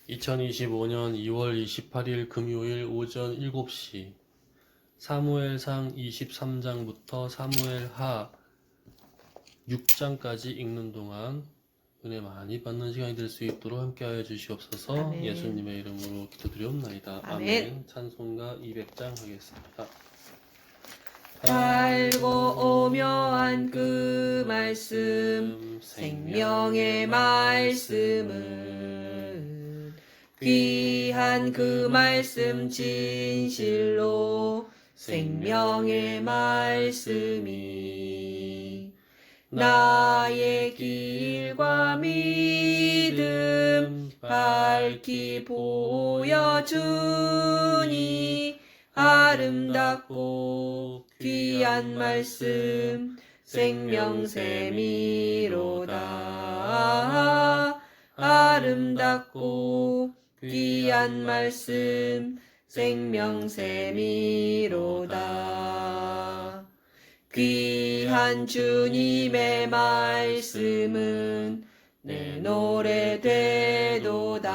2025년 2월 28일 금요일 오전 7시 사무엘상 23장부터 사무엘하 6장까지 읽는 동안 은혜 많이 받는 시간이 될 수 있도록 함께하여 주시옵소서. 아멘. 예수님의 이름으로 기도드리옵나이다. 아멘. 아멘. 찬송가 200장 하겠습니다. 달고 오묘한 그 말씀, 생명의 말씀은 귀한 그 말씀 진실로 생명의 말씀이 나의 길과 믿음 밝히 보여주니 아름답고 귀한 말씀 생명샘이로다. 아름답고 귀한 말씀 생명샘이로다. 귀한 주님의 말씀은 내 노래 되도다.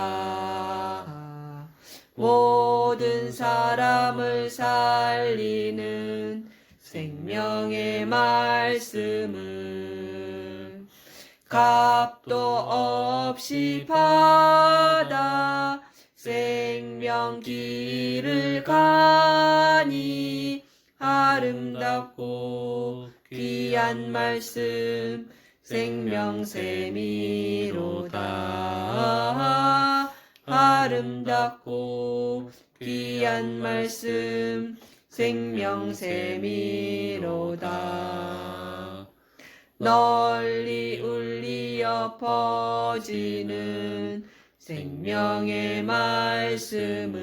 모든 사람을 살리는 생명의 말씀을 값도 없이 받아 생명 길을 가니 아름답고 귀한 말씀 생명샘이로다. 아름답고 귀한 말씀 생명샘이로다. 널리 울리어 퍼지는 생명의 말씀은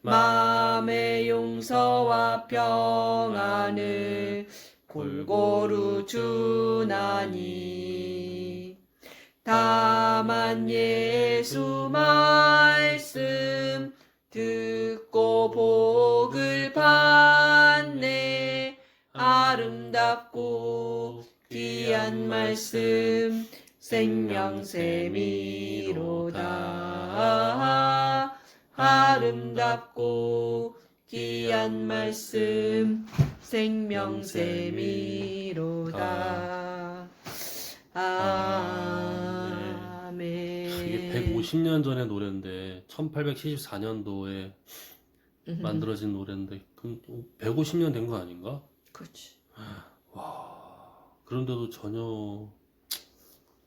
마음의 용서와 평안을 골고루 주나니 다만 예수 말씀 듣고 복을 받네. 아름답고 귀한 말씀 생명샘이로다. 아름답고 귀한 말씀 생명샘이로다. 아멘. 이게 150년 전의 노래인데 1874년도에 만들어진 노래인데 그럼 150년 된 거 아닌가? 그렇지. 와, 그런데도 전혀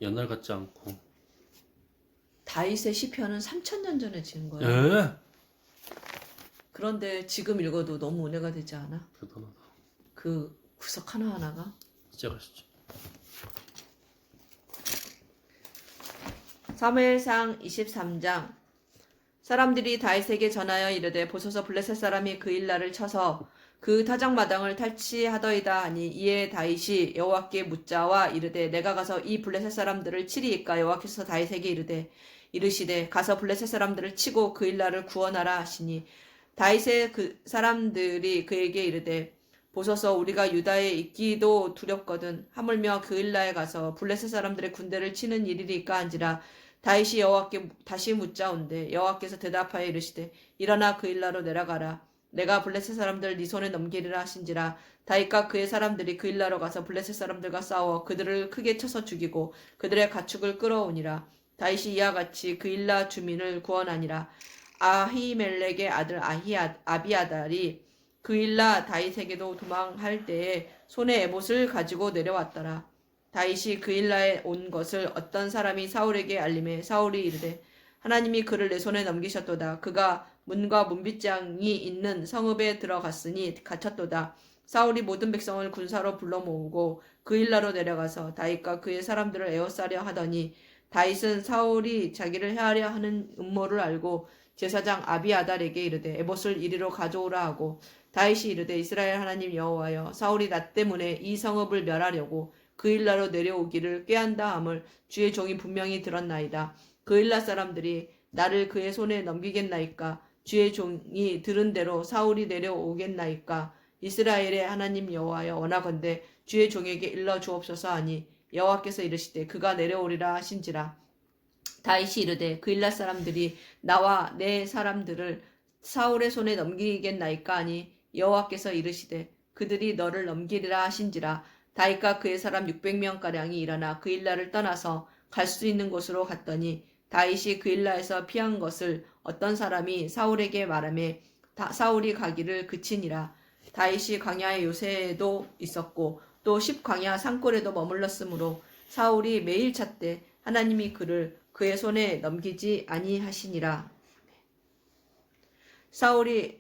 옛날 같지 않고. 다윗의 시편은 3000년 전에 지은 거야. 에? 그런데 지금 읽어도 너무 은혜가 되지 않아? 대단하다. 그 구석 하나하나가. 이제 가시죠. 사무엘상 23장. 사람들이 다윗에게 전하여 이르되 보소서 블레셋 사람이 그 일날을 쳐서 그 타작마당을 탈취하더이다 하니 이에 다윗이 여호와께 묻자와 이르되 내가 가서 이 블레셋 사람들을 치리이까. 여호와께서 다윗에게 이르시되 가서 블레셋 사람들을 치고 그 일날을 구원하라 하시니 다윗의 그 사람들이 그에게 이르되 보소서 우리가 유다에 있기도 두렵거든 하물며 그 일날에 가서 블레셋 사람들의 군대를 치는 일이리까 한지라. 다윗이 여호와께 다시 묻자온대 여호와께서 대답하여 이르시되 일어나 그 일나로 내려가라. 내가 블레셋 사람들을 네 손에 넘기리라 하신지라. 다윗과 그의 사람들이 그 일나로 가서 블레셋 사람들과 싸워 그들을 크게 쳐서 죽이고 그들의 가축을 끌어오니라. 다윗이 이와 같이 그 일나 주민을 구원하니라. 아히멜렉의 아들 아비아달이 그 일나 다윗에게도 도망할 때에 손에 에봇을 가지고 내려왔더라. 다윗이 그 일나에 온 것을 어떤 사람이 사울에게 알림해 사울이 이르되 하나님이 그를 내 손에 넘기셨도다. 그가 문과 문빗장이 있는 성읍에 들어갔으니 갇혔도다. 사울이 모든 백성을 군사로 불러 모으고 그 일나로 내려가서 다윗과 그의 사람들을 에워싸려 하더니 다윗은 사울이 자기를 해하려 하는 음모를 알고 제사장 아비아달에게 이르되 에봇을 이리로 가져오라 하고 다윗이 이르되 이스라엘 하나님 여호와여 사울이 나 때문에 이 성읍을 멸하려고 그 일나로 내려오기를 꾀한다 함을 주의 종이 분명히 들었나이다. 그 일나 사람들이 나를 그의 손에 넘기겠나이까. 주의 종이 들은 대로 사울이 내려오겠나이까. 이스라엘의 하나님 여호와여 원하건대 주의 종에게 일러 주옵소서 하니 여호와께서 이르시되 그가 내려오리라 하신지라. 다윗이 이르되 그일라 사람들이 나와 내 사람들을 사울의 손에 넘기겠나이까 하니 여호와께서 이르시되 그들이 너를 넘기리라 하신지라. 다윗과 그의 사람 600명 가량이 일어나 그일라를 떠나서 갈 수 있는 곳으로 갔더니 다윗이 그일라에서 피한 것을 어떤 사람이 사울에게 말하매 사울이 가기를 그치니라. 다윗이 광야의 요새에도 있었고 또 10광야 산골에도 머물렀으므로 사울이 매일 찾되 하나님이 그를 그의 손에 넘기지 아니하시니라.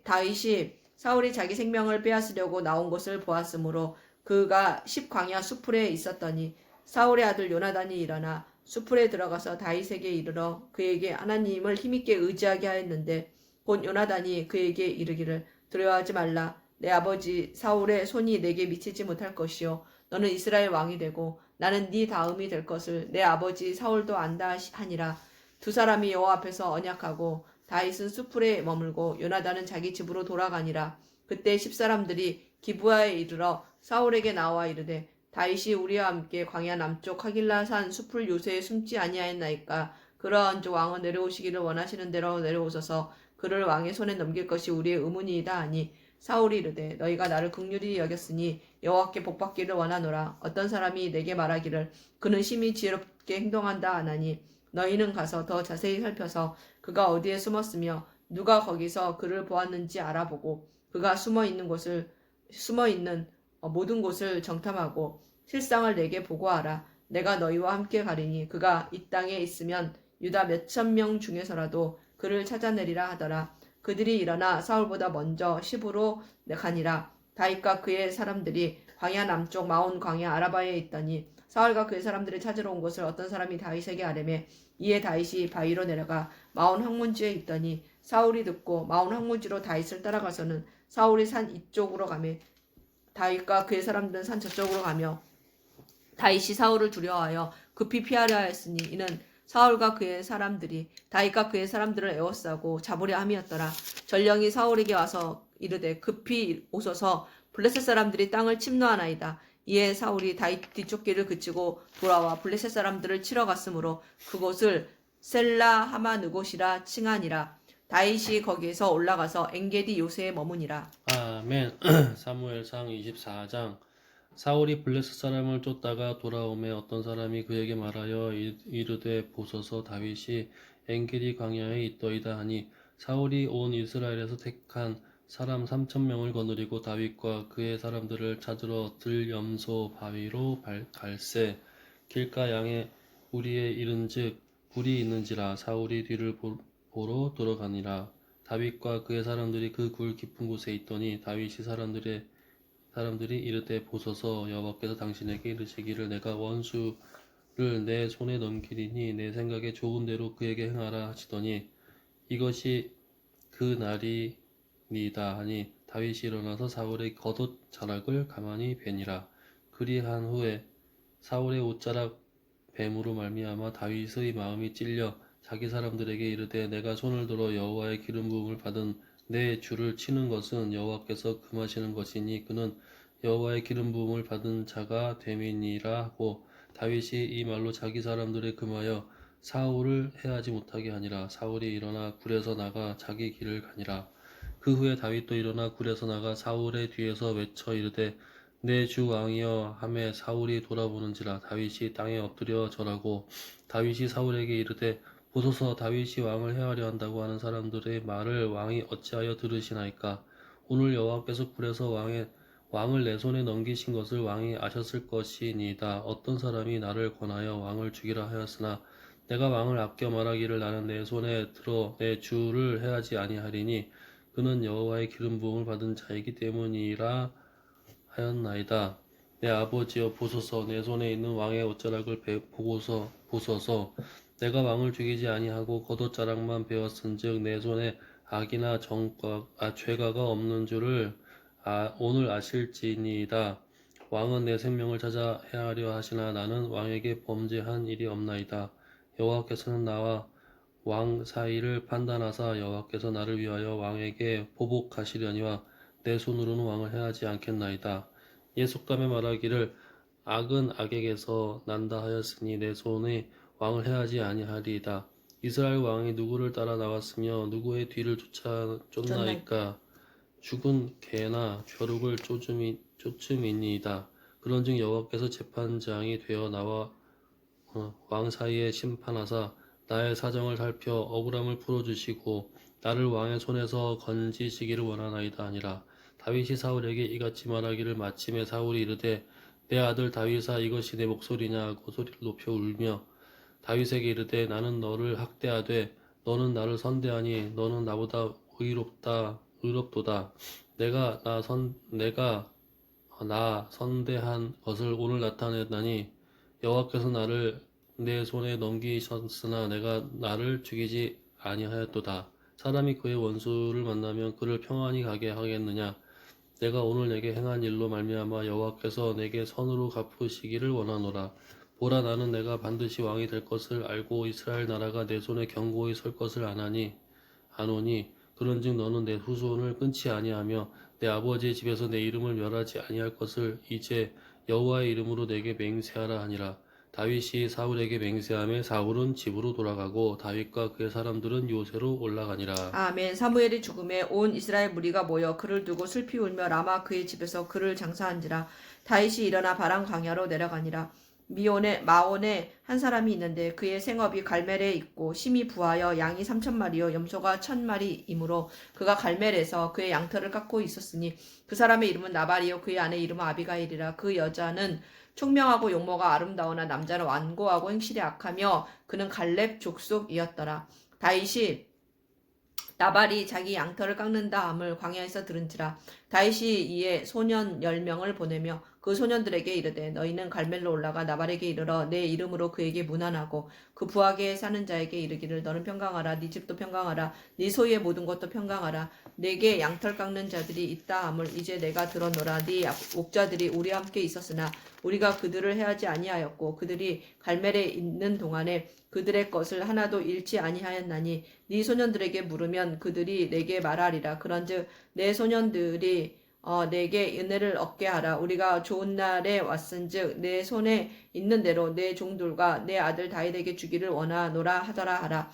다윗이 자기 생명을 빼앗으려고 나온 것을 보았으므로 그가 10광야 수풀에 있었더니 사울의 아들 요나단이 일어나 수풀에 들어가서 다윗에게 이르러 그에게 하나님을 힘있게 의지하게 하였는데 곧 요나단이 그에게 이르기를 두려워하지 말라. 내 아버지 사울의 손이 내게 미치지 못할 것이요 너는 이스라엘 왕이 되고 나는 네 다음이 될 것을 내 아버지 사울도 안다 하니라. 두 사람이 여호와 앞에서 언약하고 다윗은 수풀에 머물고 요나단은 자기 집으로 돌아가니라. 그때 10사람들이 기브아에 이르러 사울에게 나와 이르되 다윗이 우리와 함께 광야 남쪽 하길라산 수풀 요새에 숨지 아니하였나이까. 그러한즉 왕은 내려오시기를 원하시는 대로 내려오소서. 그를 왕의 손에 넘길 것이 우리의 의문이이다 하니 사울이 이르되 너희가 나를 긍휼히 여겼으니 여호와께 복받기를 원하노라. 어떤 사람이 내게 말하기를 그는 심히 지혜롭게 행동한다 하나니 너희는 가서 더 자세히 살펴서 그가 어디에 숨었으며 누가 거기서 그를 보았는지 알아보고 그가 숨어 있는 모든 곳을 정탐하고 실상을 내게 보고하라. 내가 너희와 함께 가리니 그가 이 땅에 있으면 유다 몇천 명 중에서라도 그를 찾아내리라 하더라. 그들이 일어나 사울보다 먼저 시브로 가니라. 다윗과 그의 사람들이 광야 남쪽 마온 광야 아라바에 있더니 사울과 그의 사람들을 찾으러 온 것을 어떤 사람이 다윗에게 아뢰매 이에 다윗이 바위로 내려가 마온 황문지에 있더니 사울이 듣고 마온 황문지로 다윗을 따라가서는 사울이 산 이쪽으로 가며 다윗과 그의 사람들은 산 저쪽으로 가며 다윗이 사울을 두려워하여 급히 피하려 하였으니 이는 사울과 그의 사람들이 다윗과 그의 사람들을 에워싸고 잡으려 함이었더라. 전령이 사울에게 와서 이르되 급히 오소서 블레셋 사람들이 땅을 침노하나이다. 이에 사울이 다윗 뒤쫓기를 그치고 돌아와 블레셋 사람들을 치러 갔으므로 그곳을 셀라 하마느곳이라 칭하니라. 다윗이 거기에서 올라가서 엔게디 요새에 머무니라. 아멘. 사무엘상 24장. 사울이 블레셋 사람을 쫓다가 돌아오매 어떤 사람이 그에게 말하여 이르되 보소서 다윗이 엔게디 광야에 있더이다 하니 사울이 온 이스라엘에서 택한 사람 3,000명을 거느리고 다윗과 그의 사람들을 찾으러 들염소 바위로 갈새 길가 양에 우리에 이른즉 굴이 있는지라 사울이 뒤를 보러 들어가니라. 다윗과 그의 사람들이 그 굴 깊은 곳에 있더니 다윗이 사람들이 이르되 보소서 여호와께서 당신에게 이르시기를 내가 원수를 내 손에 넘기리니 내 생각에 좋은 대로 그에게 행하라 하시더니 이것이 그 날이니이다 하니 다윗이 일어나서 사울의 겉옷 자락을 가만히 베니라. 그리한 후에 사울의 옷자락 뱀으로 말미암아 다윗의 마음이 찔려 자기 사람들에게 이르되 내가 손을 들어 여호와의 기름 부음을 받은 내 주를 치는 것은 여호와께서 금하시는 것이니 그는 여호와의 기름 부음을 받은 자가 됨이니라 하고 다윗이 이 말로 자기 사람들에 금하여 사울을 해하지 못하게 하니라. 사울이 일어나 굴에서 나가 자기 길을 가니라. 그 후에 다윗도 일어나 굴에서 나가 사울의 뒤에서 외쳐 이르되 내 주 왕이여 하매 사울이 돌아보는지라. 다윗이 땅에 엎드려 절하고 다윗이 사울에게 이르되 보소서 다윗이 왕을 해하려 한다고 하는 사람들의 말을 왕이 어찌하여 들으시나이까. 오늘 여호와께서 굴에서 왕을 내 손에 넘기신 것을 왕이 아셨을 것이니이다. 어떤 사람이 나를 권하여 왕을 죽이라 하였으나 내가 왕을 아껴 말하기를 나는 내 손에 들어 내 주를 해하지 아니하리니 그는 여호와의 기름 부음을 받은 자이기 때문이라 하였나이다. 내 아버지여 보소서 내 손에 있는 왕의 옷자락을 보소서 내가 왕을 죽이지 아니하고 겉옷자락만 베었은즉 내 손에 악이나 죄가가 없는 줄을 오늘 아실지니이다. 왕은 내 생명을 찾아 해하려 하시나 나는 왕에게 범죄한 일이 없나이다. 여호와께서는 나와 왕 사이를 판단하사 여호와께서 나를 위하여 왕에게 보복하시려니와 내 손으로는 왕을 해하지 않겠나이다. 예속담에 말하기를 악은 악에게서 난다 하였으니 내 손에 왕을 해하지 아니하리이다. 이스라엘 왕이 누구를 따라 나왔으며 누구의 뒤를 쫓나이까? 죽은 개나 벼룩을 쫓음이니이다. 그런즉 여호와께서 재판장이 되어 나와 왕 사이에 심판하사 나의 사정을 살펴 억울함을 풀어주시고 나를 왕의 손에서 건지시기를 원하나이다 하니라. 다윗이 사울에게 이같이 말하기를 마침에 사울이 이르되 내 아들 다윗아 이것이 내 목소리냐 하고 소리를 높여 울며 다윗에게 이르되 나는 너를 학대하되 너는 나를 선대하니 너는 나보다 의롭도다. 내가 나 선대한 것을 오늘 나타냈나니 여호와께서 나를 내 손에 넘기셨으나 내가 나를 죽이지 아니하였도다. 사람이 그의 원수를 만나면 그를 평안히 가게 하겠느냐? 내가 오늘 내게 행한 일로 말미암아 여호와께서 내게 선으로 갚으시기를 원하노라. 보라 나는 내가 반드시 왕이 될 것을 알고 이스라엘 나라가 내 손에 견고히 설 것을 아노니 그런즉 너는 내 후손을 끊지 아니하며 내 아버지의 집에서 내 이름을 멸하지 아니할 것을 이제 여호와의 이름으로 내게 맹세하라 하니라. 다윗이 사울에게 맹세하며 사울은 집으로 돌아가고 다윗과 그의 사람들은 요새로 올라가니라. 아멘. 사무엘이 죽음에 온 이스라엘 무리가 모여 그를 두고 슬피 울며 라마 그의 집에서 그를 장사한지라. 다윗이 일어나 바람 광야로 내려가니라. 마온에 한 사람이 있는데 그의 생업이 갈멜에 있고 심히 부하여 양이 3,000마리요 염소가 1,000마리이므로 그가 갈멜에서 그의 양털을 깎고 있었으니 그 사람의 이름은 나발이요 그의 아내 이름은 아비가일이라. 그 여자는 총명하고 용모가 아름다우나 남자는 완고하고 행실이 악하며 그는 갈렙 족속이었더라. 다윗이 나발이 자기 양털을 깎는다 함을 광야에서 들은지라. 다윗이 이에 소년 10명을 보내며 그 소년들에게 이르되 너희는 갈멜로 올라가 나발에게 이르러 내 이름으로 그에게 문안하고 그 부하게 사는 자에게 이르기를 너는 평강하라 네 집도 평강하라 네 소유의 모든 것도 평강하라 내게 양털 깎는 자들이 있다 함을 이제 내가 들었노라. 네 목자들이 우리와 함께 있었으나 우리가 그들을 해하지 아니하였고 그들이 갈멜에 있는 동안에 그들의 것을 하나도 잃지 아니하였나니 네 소년들에게 물으면 그들이 내게 말하리라. 그런즉 내 소년들이 내게 은혜를 얻게 하라. 우리가 좋은 날에 왔은즉 내 손에 있는 대로 내 종들과 내 아들 다윗에게 주기를 원하노라 하더라 하라.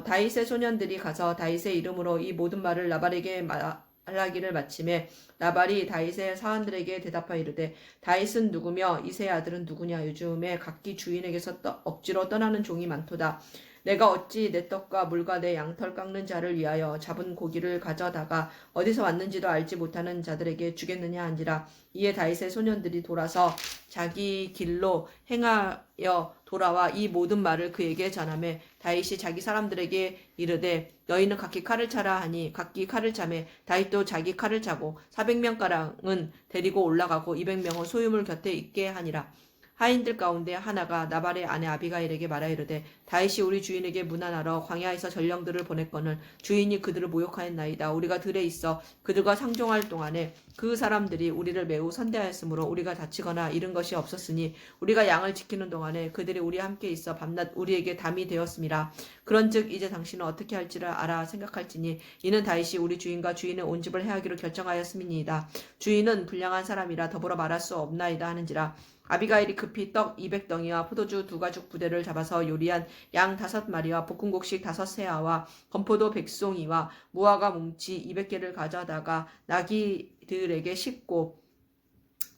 다윗의 소년들이 가서 다윗의 이름으로 이 모든 말을 나발에게 말하기를 마침에 나발이 다윗의 사원들에게 대답하여 이르되 다윗은 누구며 이새의 아들은 누구냐? 요즘에 각기 주인에게서 억지로 떠나는 종이 많도다. 내가 어찌 내 떡과 물과 내 양털 깎는 자를 위하여 잡은 고기를 가져다가 어디서 왔는지도 알지 못하는 자들에게 주겠느냐 한지라. 이에 다윗의 소년들이 돌아서 자기 길로 행하여 돌아와 이 모든 말을 그에게 전하매 다윗이 자기 사람들에게 이르되 너희는 각기 칼을 차라 하니 각기 칼을 차매 다윗도 자기 칼을 차고 400명가량은 데리고 올라가고 200명은 소유물 곁에 있게 하니라. 하인들 가운데 하나가 나발의 아내 아비가일에게 말하 이르되 다윗이 우리 주인에게 문안하러 광야에서 전령들을 보냈거늘 주인이 그들을 모욕하였나이다. 우리가 들에 있어 그들과 상종할 동안에 그 사람들이 우리를 매우 선대하였으므로 우리가 다치거나 잃은 것이 없었으니 우리가 양을 지키는 동안에 그들이 우리와 함께 있어 밤낮 우리에게 담이 되었음이라. 그런즉 이제 당신은 어떻게 할지를 알아 생각할지니 이는 다윗이 우리 주인과 주인의 온 집을 해하기로 결정하였음이니이다. 주인은 불량한 사람이라 더불어 말할 수 없나이다 하는지라. 아비가일이 급히 떡 200덩이와 포도주 2가죽 부대를 잡아서 요리한 양 5마리와 볶음곡식 5세아와 건포도 100송이와 무화과 뭉치 200개를 가져다가 나귀들에게 싣고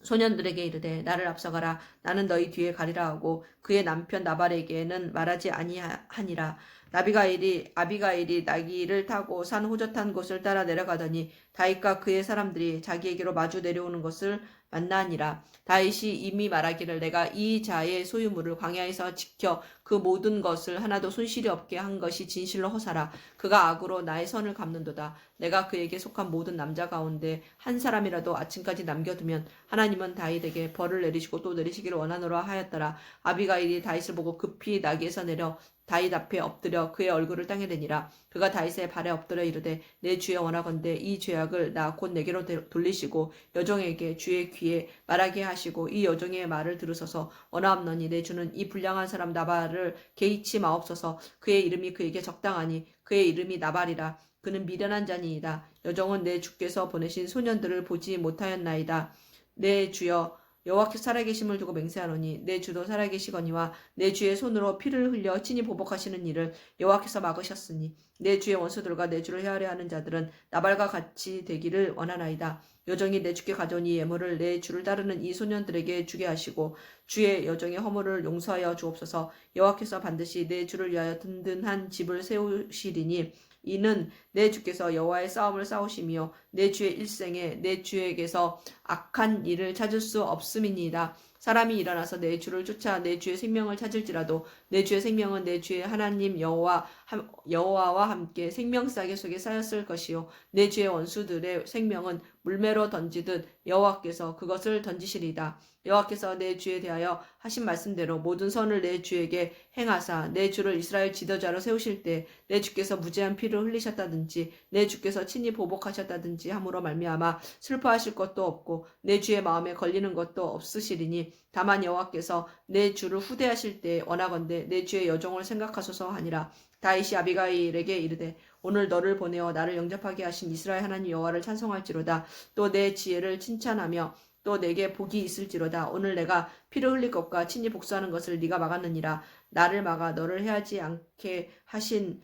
소년들에게 이르되 나를 앞서가라 나는 너희 뒤에 가리라 하고 그의 남편 나발에게는 말하지 아니하니라. 아비가일이 나귀를 타고 산 호젓한 곳을 따라 내려가더니 다윗과 그의 사람들이 자기에게로 마주 내려오는 것을 만나니라. 다윗이 이미 말하기를 내가 이 자의 소유물을 광야에서 지켜 그 모든 것을 하나도 손실이 없게 한 것이 진실로 허사라. 그가 악으로 나의 선을 갚는도다. 내가 그에게 속한 모든 남자 가운데 한 사람이라도 아침까지 남겨두면 하나님은 다윗에게 벌을 내리시고 또 내리시기를 원하노라 하였더라. 아비가일이 다윗을 보고 급히 나귀에서 내려 다윗 앞에 엎드려 그의 얼굴을 땅에 대니라. 그가 다윗의 발에 엎드려 이르되 내 주여 원하건대 이 죄악을 나 곧 내게로 돌리시고 여종에게 주의 귀에 말하게 하시고 이 여종의 말을 들으소서. 원하옵노니 내 주는 이 불량한 사람 나발을 개의치 마옵소서. 그의 이름이 그에게 적당하니 그의 이름이 나발이라. 그는 미련한 자니이다. 여종은 내 주께서 보내신 소년들을 보지 못하였나이다. 내 주여 여호와께서 살아계심을 두고 맹세하노니 내 주도 살아계시거니와 내 주의 손으로 피를 흘려 친히 보복하시는 일을 여호와께서 막으셨으니 내 주의 원수들과 내 주를 헤아려 하는 자들은 나발과 같이 되기를 원하나이다. 여종이 내 주께 가져온 이 예물을 내 주를 따르는 이 소년들에게 주게 하시고 주의 여종의 허물을 용서하여 주옵소서. 여호와께서 반드시 내 주를 위하여 든든한 집을 세우시리니 이는 내 주께서 여호와의 싸움을 싸우시며 내 주의 일생에 내 주에게서 악한 일을 찾을 수 없음이니이다. 사람이 일어나서 내 주를 쫓아 내 주의 생명을 찾을지라도 내 주의 생명은 내 주의 하나님 여호와와 함께 생명싸개 속에 쌓였을 것이요 내 주의 원수들의 생명은 물매로 던지듯 여호와께서 그것을 던지시리이다. 여호와께서 내 주에 대하여 하신 말씀대로 모든 선을 내 주에게 행하사 내 주를 이스라엘 지도자로 세우실 때 내 주께서 무죄한 피를 흘리셨다든지 내 주께서 친히 보복하셨다든지 함으로 말미암아 슬퍼하실 것도 없고 내 주의 마음에 걸리는 것도 없으시리니 다만 여호와께서 내 주를 후대하실 때 원하건대 내 주의 여종을 생각하소서 하니라. 다윗이 아비가일에게 이르되 오늘 너를 보내어 나를 영접하게 하신 이스라엘 하나님 여호와를 찬송할지로다. 또 내 지혜를 칭찬하며 또 내게 복이 있을지로다. 오늘 내가 피를 흘릴 것과 친히 복수하는 것을 네가 막았느니라. 나를 막아 너를 해하지 않게 하신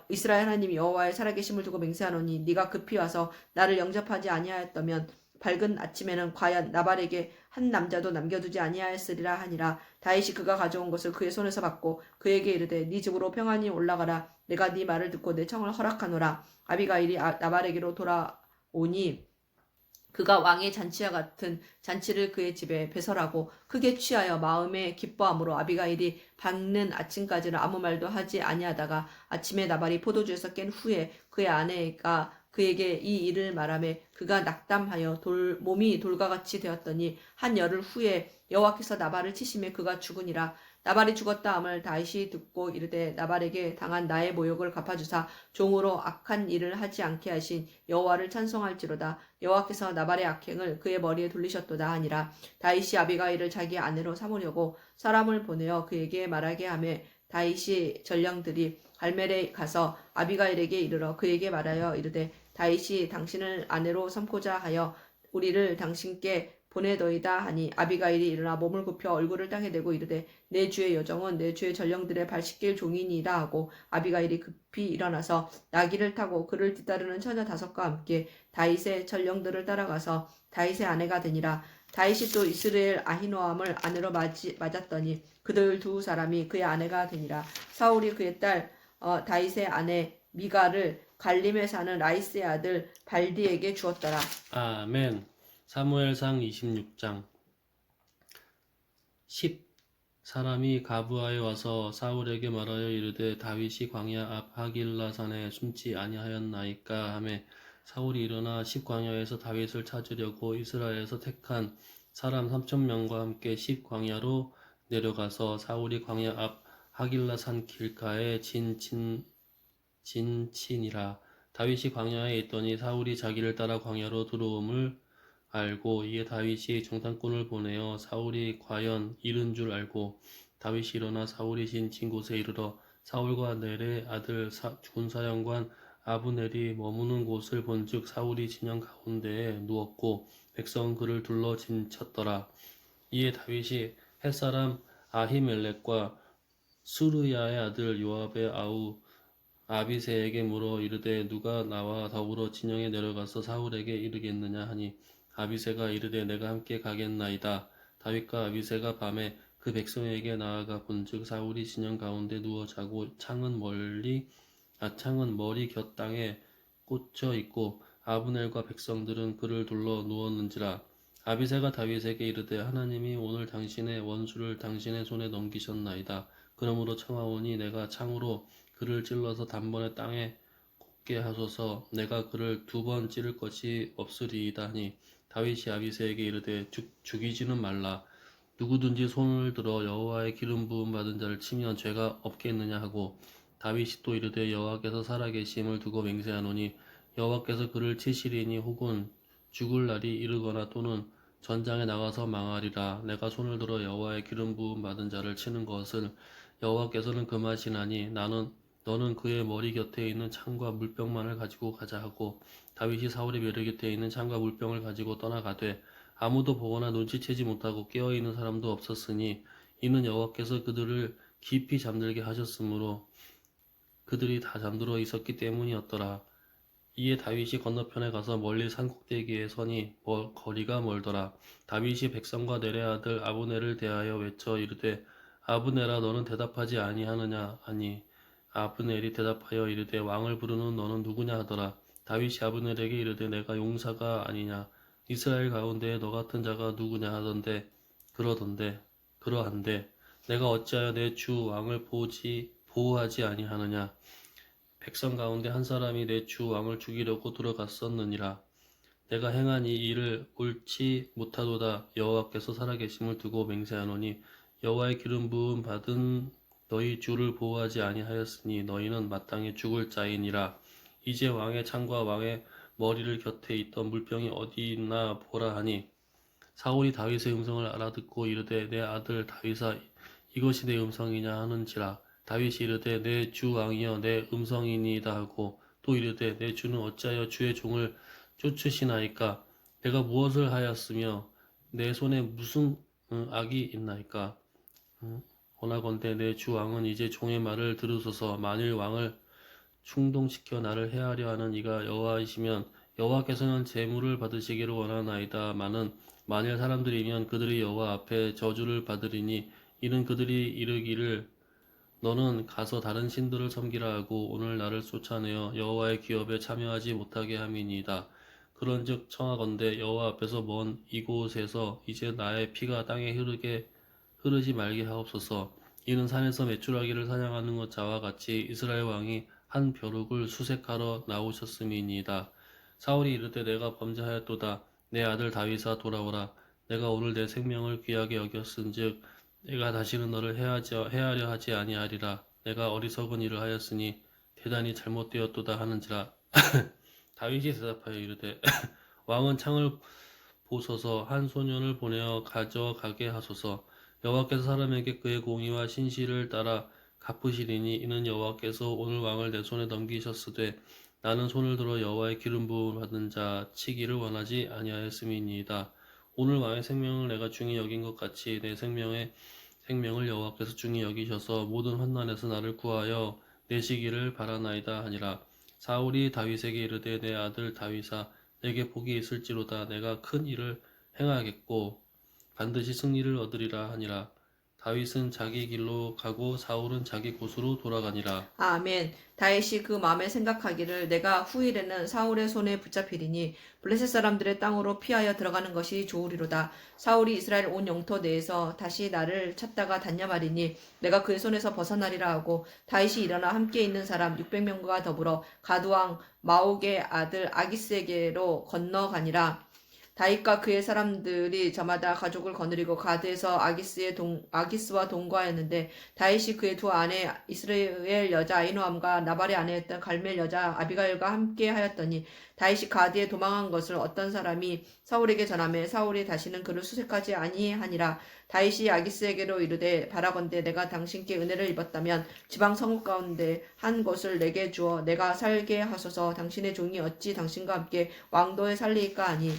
이스라엘 하나님 여호와의 살아계심을 두고 맹세하노니 네가 급히 와서 나를 영접하지 아니하였다면 밝은 아침에는 과연 나발에게 한 남자도 남겨두지 아니하였으리라 하니라. 다윗이 그가 가져온 것을 그의 손에서 받고 그에게 이르되 네 집으로 평안히 올라가라. 내가 네 말을 듣고 내 청을 허락하노라. 아비가일이 나발에게로 돌아오니 그가 왕의 잔치와 같은 잔치를 그의 집에 배설하고 크게 취하여 마음에 기뻐함으로 아비가일이 밝는 아침까지는 아무 말도 하지 아니하다가 아침에 나발이 포도주에서 깬 후에 그의 아내가 그에게 이 일을 말하매 그가 낙담하여 몸이 돌과 같이 되었더니 한 열흘 후에 여호와께서 나발을 치심에 그가 죽으니라. 나발이 죽었다 함을 다윗이 듣고 이르되 나발에게 당한 나의 모욕을 갚아주사 종으로 악한 일을 하지 않게 하신 여호와를 찬송할지로다. 여호와께서 나발의 악행을 그의 머리에 돌리셨도다 하니라. 다윗이 아비가일을 자기 아내로 삼으려고 사람을 보내어 그에게 말하게 하매 다윗이 전령들이 갈멜에 가서 아비가일에게 이르러 그에게 말하여 이르되 다윗이 당신을 아내로 삼고자 하여 우리를 당신께 보내더이다 하니 아비가일이 일어나 몸을 굽혀 얼굴을 땅에 대고 이르되 내 주의 여종은 내 주의 전령들의 발 씻길 종이니이다 하고 아비가일이 급히 일어나서 나귀를 타고 그를 뒤따르는 처녀 5과 함께 다윗의 전령들을 따라가서 다윗의 아내가 되니라. 다윗이 또 이스라엘 아히노함을 아내로 맞았더니 그들 두 사람이 그의 아내가 되니라. 사울이 그의 딸 다윗의 아내 미가를 갈림에 사는 라이스의 아들 발디에게 주었더라. 아멘. 사무엘상 26장 10. 사람이 가브아에 와서 사울에게 말하여 이르되 다윗이 광야 앞 하길라산에 숨지 아니하였나이까 하매 사울이 일어나 십광야에서 다윗을 찾으려고 이스라엘에서 택한 사람 3,000명과 함께 십광야로 내려가서 사울이 광야 앞 하길라산 길가에 진친이라. 다윗이 광야에 있더니 사울이 자기를 따라 광야로 들어옴을 알고 이에 다윗이 정탐꾼을 보내어 사울이 과연 이른 줄 알고 다윗이 일어나 사울이 진친 곳에 이르러 사울과 넬의 아들 군사령관 아브넬이 머무는 곳을 본즉 사울이 진영 가운데에 누웠고 백성은 그를 둘러 진쳤더라. 이에 다윗이 햇사람 아히멜렉과 수르야의 아들 요압의 아우 아비새에게 물어 이르되 누가 나와 더불어 진영에 내려가서 사울에게 이르겠느냐 하니 아비새가 이르되 내가 함께 가겠나이다. 다윗과 아비새가 밤에 그 백성에게 나아가 본즉 사울이 진영 가운데 누워 자고 창은 머리 곁 땅에 꽂혀 있고 아브넬과 백성들은 그를 둘러 누웠는지라. 아비새가 다윗에게 이르되 하나님이 오늘 당신의 원수를 당신의 손에 넘기셨나이다. 그러므로 청하오니 내가 창으로 그를 찔러서 단번에 땅에 꽂게 하소서. 내가 그를 2번 찌를 것이 없으리이다 하니 다윗이 아비새에게 이르되 죽이지는 말라. 누구든지 손을 들어 여호와의 기름 부음 받은 자를 치면 죄가 없겠느냐 하고 다윗이 또 이르되 여호와께서 살아계심을 두고 맹세하노니 여호와께서 그를 치시리니 혹은 죽을 날이 이르거나 또는 전장에 나가서 망하리라. 내가 손을 들어 여호와의 기름 부음 받은 자를 치는 것을 여호와께서는 금하시나니 너는 그의 머리 곁에 있는 창과 물병만을 가지고 가자 하고 다윗이 사울의 묘리 곁에 있는 창과 물병을 가지고 떠나가되 아무도 보거나 눈치채지 못하고 깨어있는 사람도 없었으니 이는 여호와께서 그들을 깊이 잠들게 하셨으므로 그들이 다 잠들어 있었기 때문이었더라. 이에 다윗이 건너편에 가서 멀리 산 꼭대기에 서니 거리가 멀더라. 다윗이 백성과 넬의 아들 아브넬을 대하여 외쳐 이르되 아브넬아 너는 대답하지 아니하느냐 아니 아브넬이 대답하여 이르되 왕을 부르는 너는 누구냐 하더라. 다윗이 아브넬에게 이르되 내가 용사가 아니냐 이스라엘 가운데에 너 같은 자가 누구냐 하던데 그러한데 내가 어찌하여 내 주 왕을 보호하지 아니하느냐 백성 가운데 한 사람이 내 주 왕을 죽이려고 들어갔었느니라. 내가 행한 이 일을 옳지 못하도다. 여호와께서 살아계심을 두고 맹세하노니 여호와의 기름 부음 받은 너희 주를 보호하지 아니하였으니 너희는 마땅히 죽을 자이니라. 이제 왕의 창과 왕의 머리를 곁에 있던 물병이 어디 있나 보라 하니 사울이 다윗의 음성을 알아듣고 이르되 내 아들 다윗아 이것이 내 음성이냐 하는지라. 다윗이 이르되 내 주 왕이여 내 음성이니이다 하고 또 이르되 내 주는 어찌하여 주의 종을 쫓으시나이까 내가 무엇을 하였으며 내 손에 무슨 악이 있나이까 원하건대 내 주 왕은 이제 종의 말을 들으소서. 만일 왕을 충동시켜 나를 해하려 하는 이가 여호와이시면 여호와께서는 제물을 받으시기를 원하나이다. 만일 사람들이면 그들이 여호와 앞에 저주를 받으리니 이는 그들이 이르기를 너는 가서 다른 신들을 섬기라 하고 오늘 나를 쫓아내어 여호와의 기업에 참여하지 못하게 함이니이다. 그런즉 청하건대 여호와 앞에서 먼 이곳에서 이제 나의 피가 땅에 흐르지 말게 하옵소서. 이는 산에서 메추라기를 사냥하는 것 자와 같이 이스라엘 왕이 한 벼룩을 수색하러 나오셨음이니이다. 사울이 이르되 내가 범죄하였도다. 내 아들 다윗아 돌아오라. 내가 오늘 내 생명을 귀하게 여겼은즉 내가 다시는 너를 해하려 하지 아니하리라. 내가 어리석은 일을 하였으니 대단히 잘못되었도다 하는지라. 다윗이 대답하여 이르되 왕은 창을 보소서. 한 소년을 보내어 가져가게 하소서. 여호와께서 사람에게 그의 공의와 신실을 따라 갚으시리니 이는 여호와께서 오늘 왕을 내 손에 넘기셨으되 나는 손을 들어 여호와의 기름 부음을 받은 자 치기를 원하지 아니하였음이니이다. 오늘 왕의 생명을 내가 중히 여긴 것 같이 내 생명을 여호와께서 중히 여기셔서 모든 환난에서 나를 구하여 내시기를 바라나이다 하니라. 사울이 다윗에게 이르되 내 아들 다윗아 내게 복이 있을지로다. 내가 큰 일을 행하겠고 반드시 승리를 얻으리라 하니라. 다윗은 자기 길로 가고 사울은 자기 곳으로 돌아가니라. 아멘. 다윗이 그 마음에 생각하기를 내가 후일에는 사울의 손에 붙잡히리니 블레셋 사람들의 땅으로 피하여 들어가는 것이 좋으리로다. 사울이 이스라엘 온 영토 내에서 다시 나를 찾다가 단념하리니 내가 그의 손에서 벗어나리라 하고 다윗이 일어나 함께 있는 사람 600명과 더불어 가드왕 마옥의 아들 아기스에게로 건너가니라. 다윗과 그의 사람들이 저마다 가족을 거느리고 가드에서 아기스와 동거하였는데 다윗이 그의 두 아내 이스라엘 여자 아히노암과 나발의 아내였던 갈멜 여자 아비가일과 함께 하였더니 다윗이 가드에 도망한 것을 어떤 사람이 사울에게 전하매 사울이 다시는 그를 수색하지 아니하니라. 다윗이 아기스에게로 이르되 바라건대 내가 당신께 은혜를 입었다면 지방 성읍 가운데 한 곳을 내게 주어 내가 살게 하소서. 당신의 종이 어찌 당신과 함께 왕도에 살리이까 하니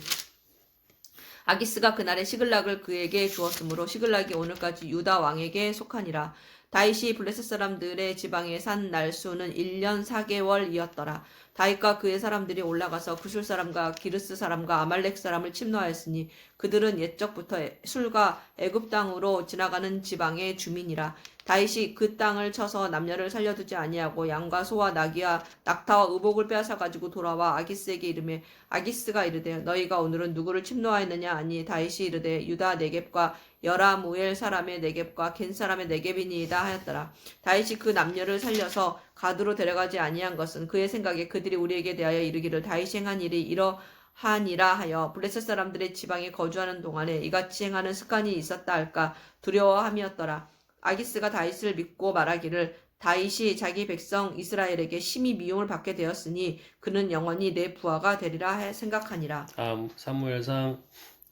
아기스가 그날에 시글락을 그에게 주었으므로 시글락이 오늘까지 유다 왕에게 속하니라. 다윗이 블레셋 사람들의 지방에 산 날수는 1년 4개월이었더라. 다윗과 그의 사람들이 올라가서 구술 사람과 기르스 사람과 아말렉 사람을 침노하였으니 그들은 옛적부터 술과 애굽 땅으로 지나가는 지방의 주민이라. 다윗이 그 땅을 쳐서 남녀를 살려두지 아니하고 양과 소와 나귀와 낙타와 의복을 빼앗아 가지고 돌아와 아기스에게 이르매 아기스가 이르되 너희가 오늘은 누구를 침노하였느냐 하니 다윗이 이르되 유다 네겝과 여라무엘 사람의 네겝과 겐 사람의 네겝이니이다 하였더라. 다윗이 그 남녀를 살려서 가드로 데려가지 아니한 것은 그의 생각에 그들이 우리에게 대하여 이르기를 다윗이 행한 일이 이러하니라 하여 블레셋 사람들의 지방에 거주하는 동안에 이같이 행하는 습관이 있었다 할까 두려워함이었더라. 아기스가 다윗을 믿고 말하기를 다윗이 자기 백성 이스라엘에게 심히 미움을 받게 되었으니 그는 영원히 내 부하가 되리라 생각하니라. 사무엘상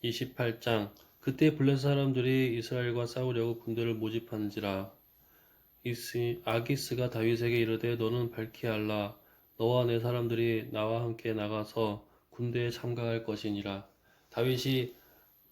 28장. 그때 블레셋 사람들이 이스라엘과 싸우려고 군대를 모집한지라. 아기스가 다윗에게 이르되 너는 밝히 알라. 너와 내 사람들이 나와 함께 나가서 군대에 참가할 것이니라. 다윗이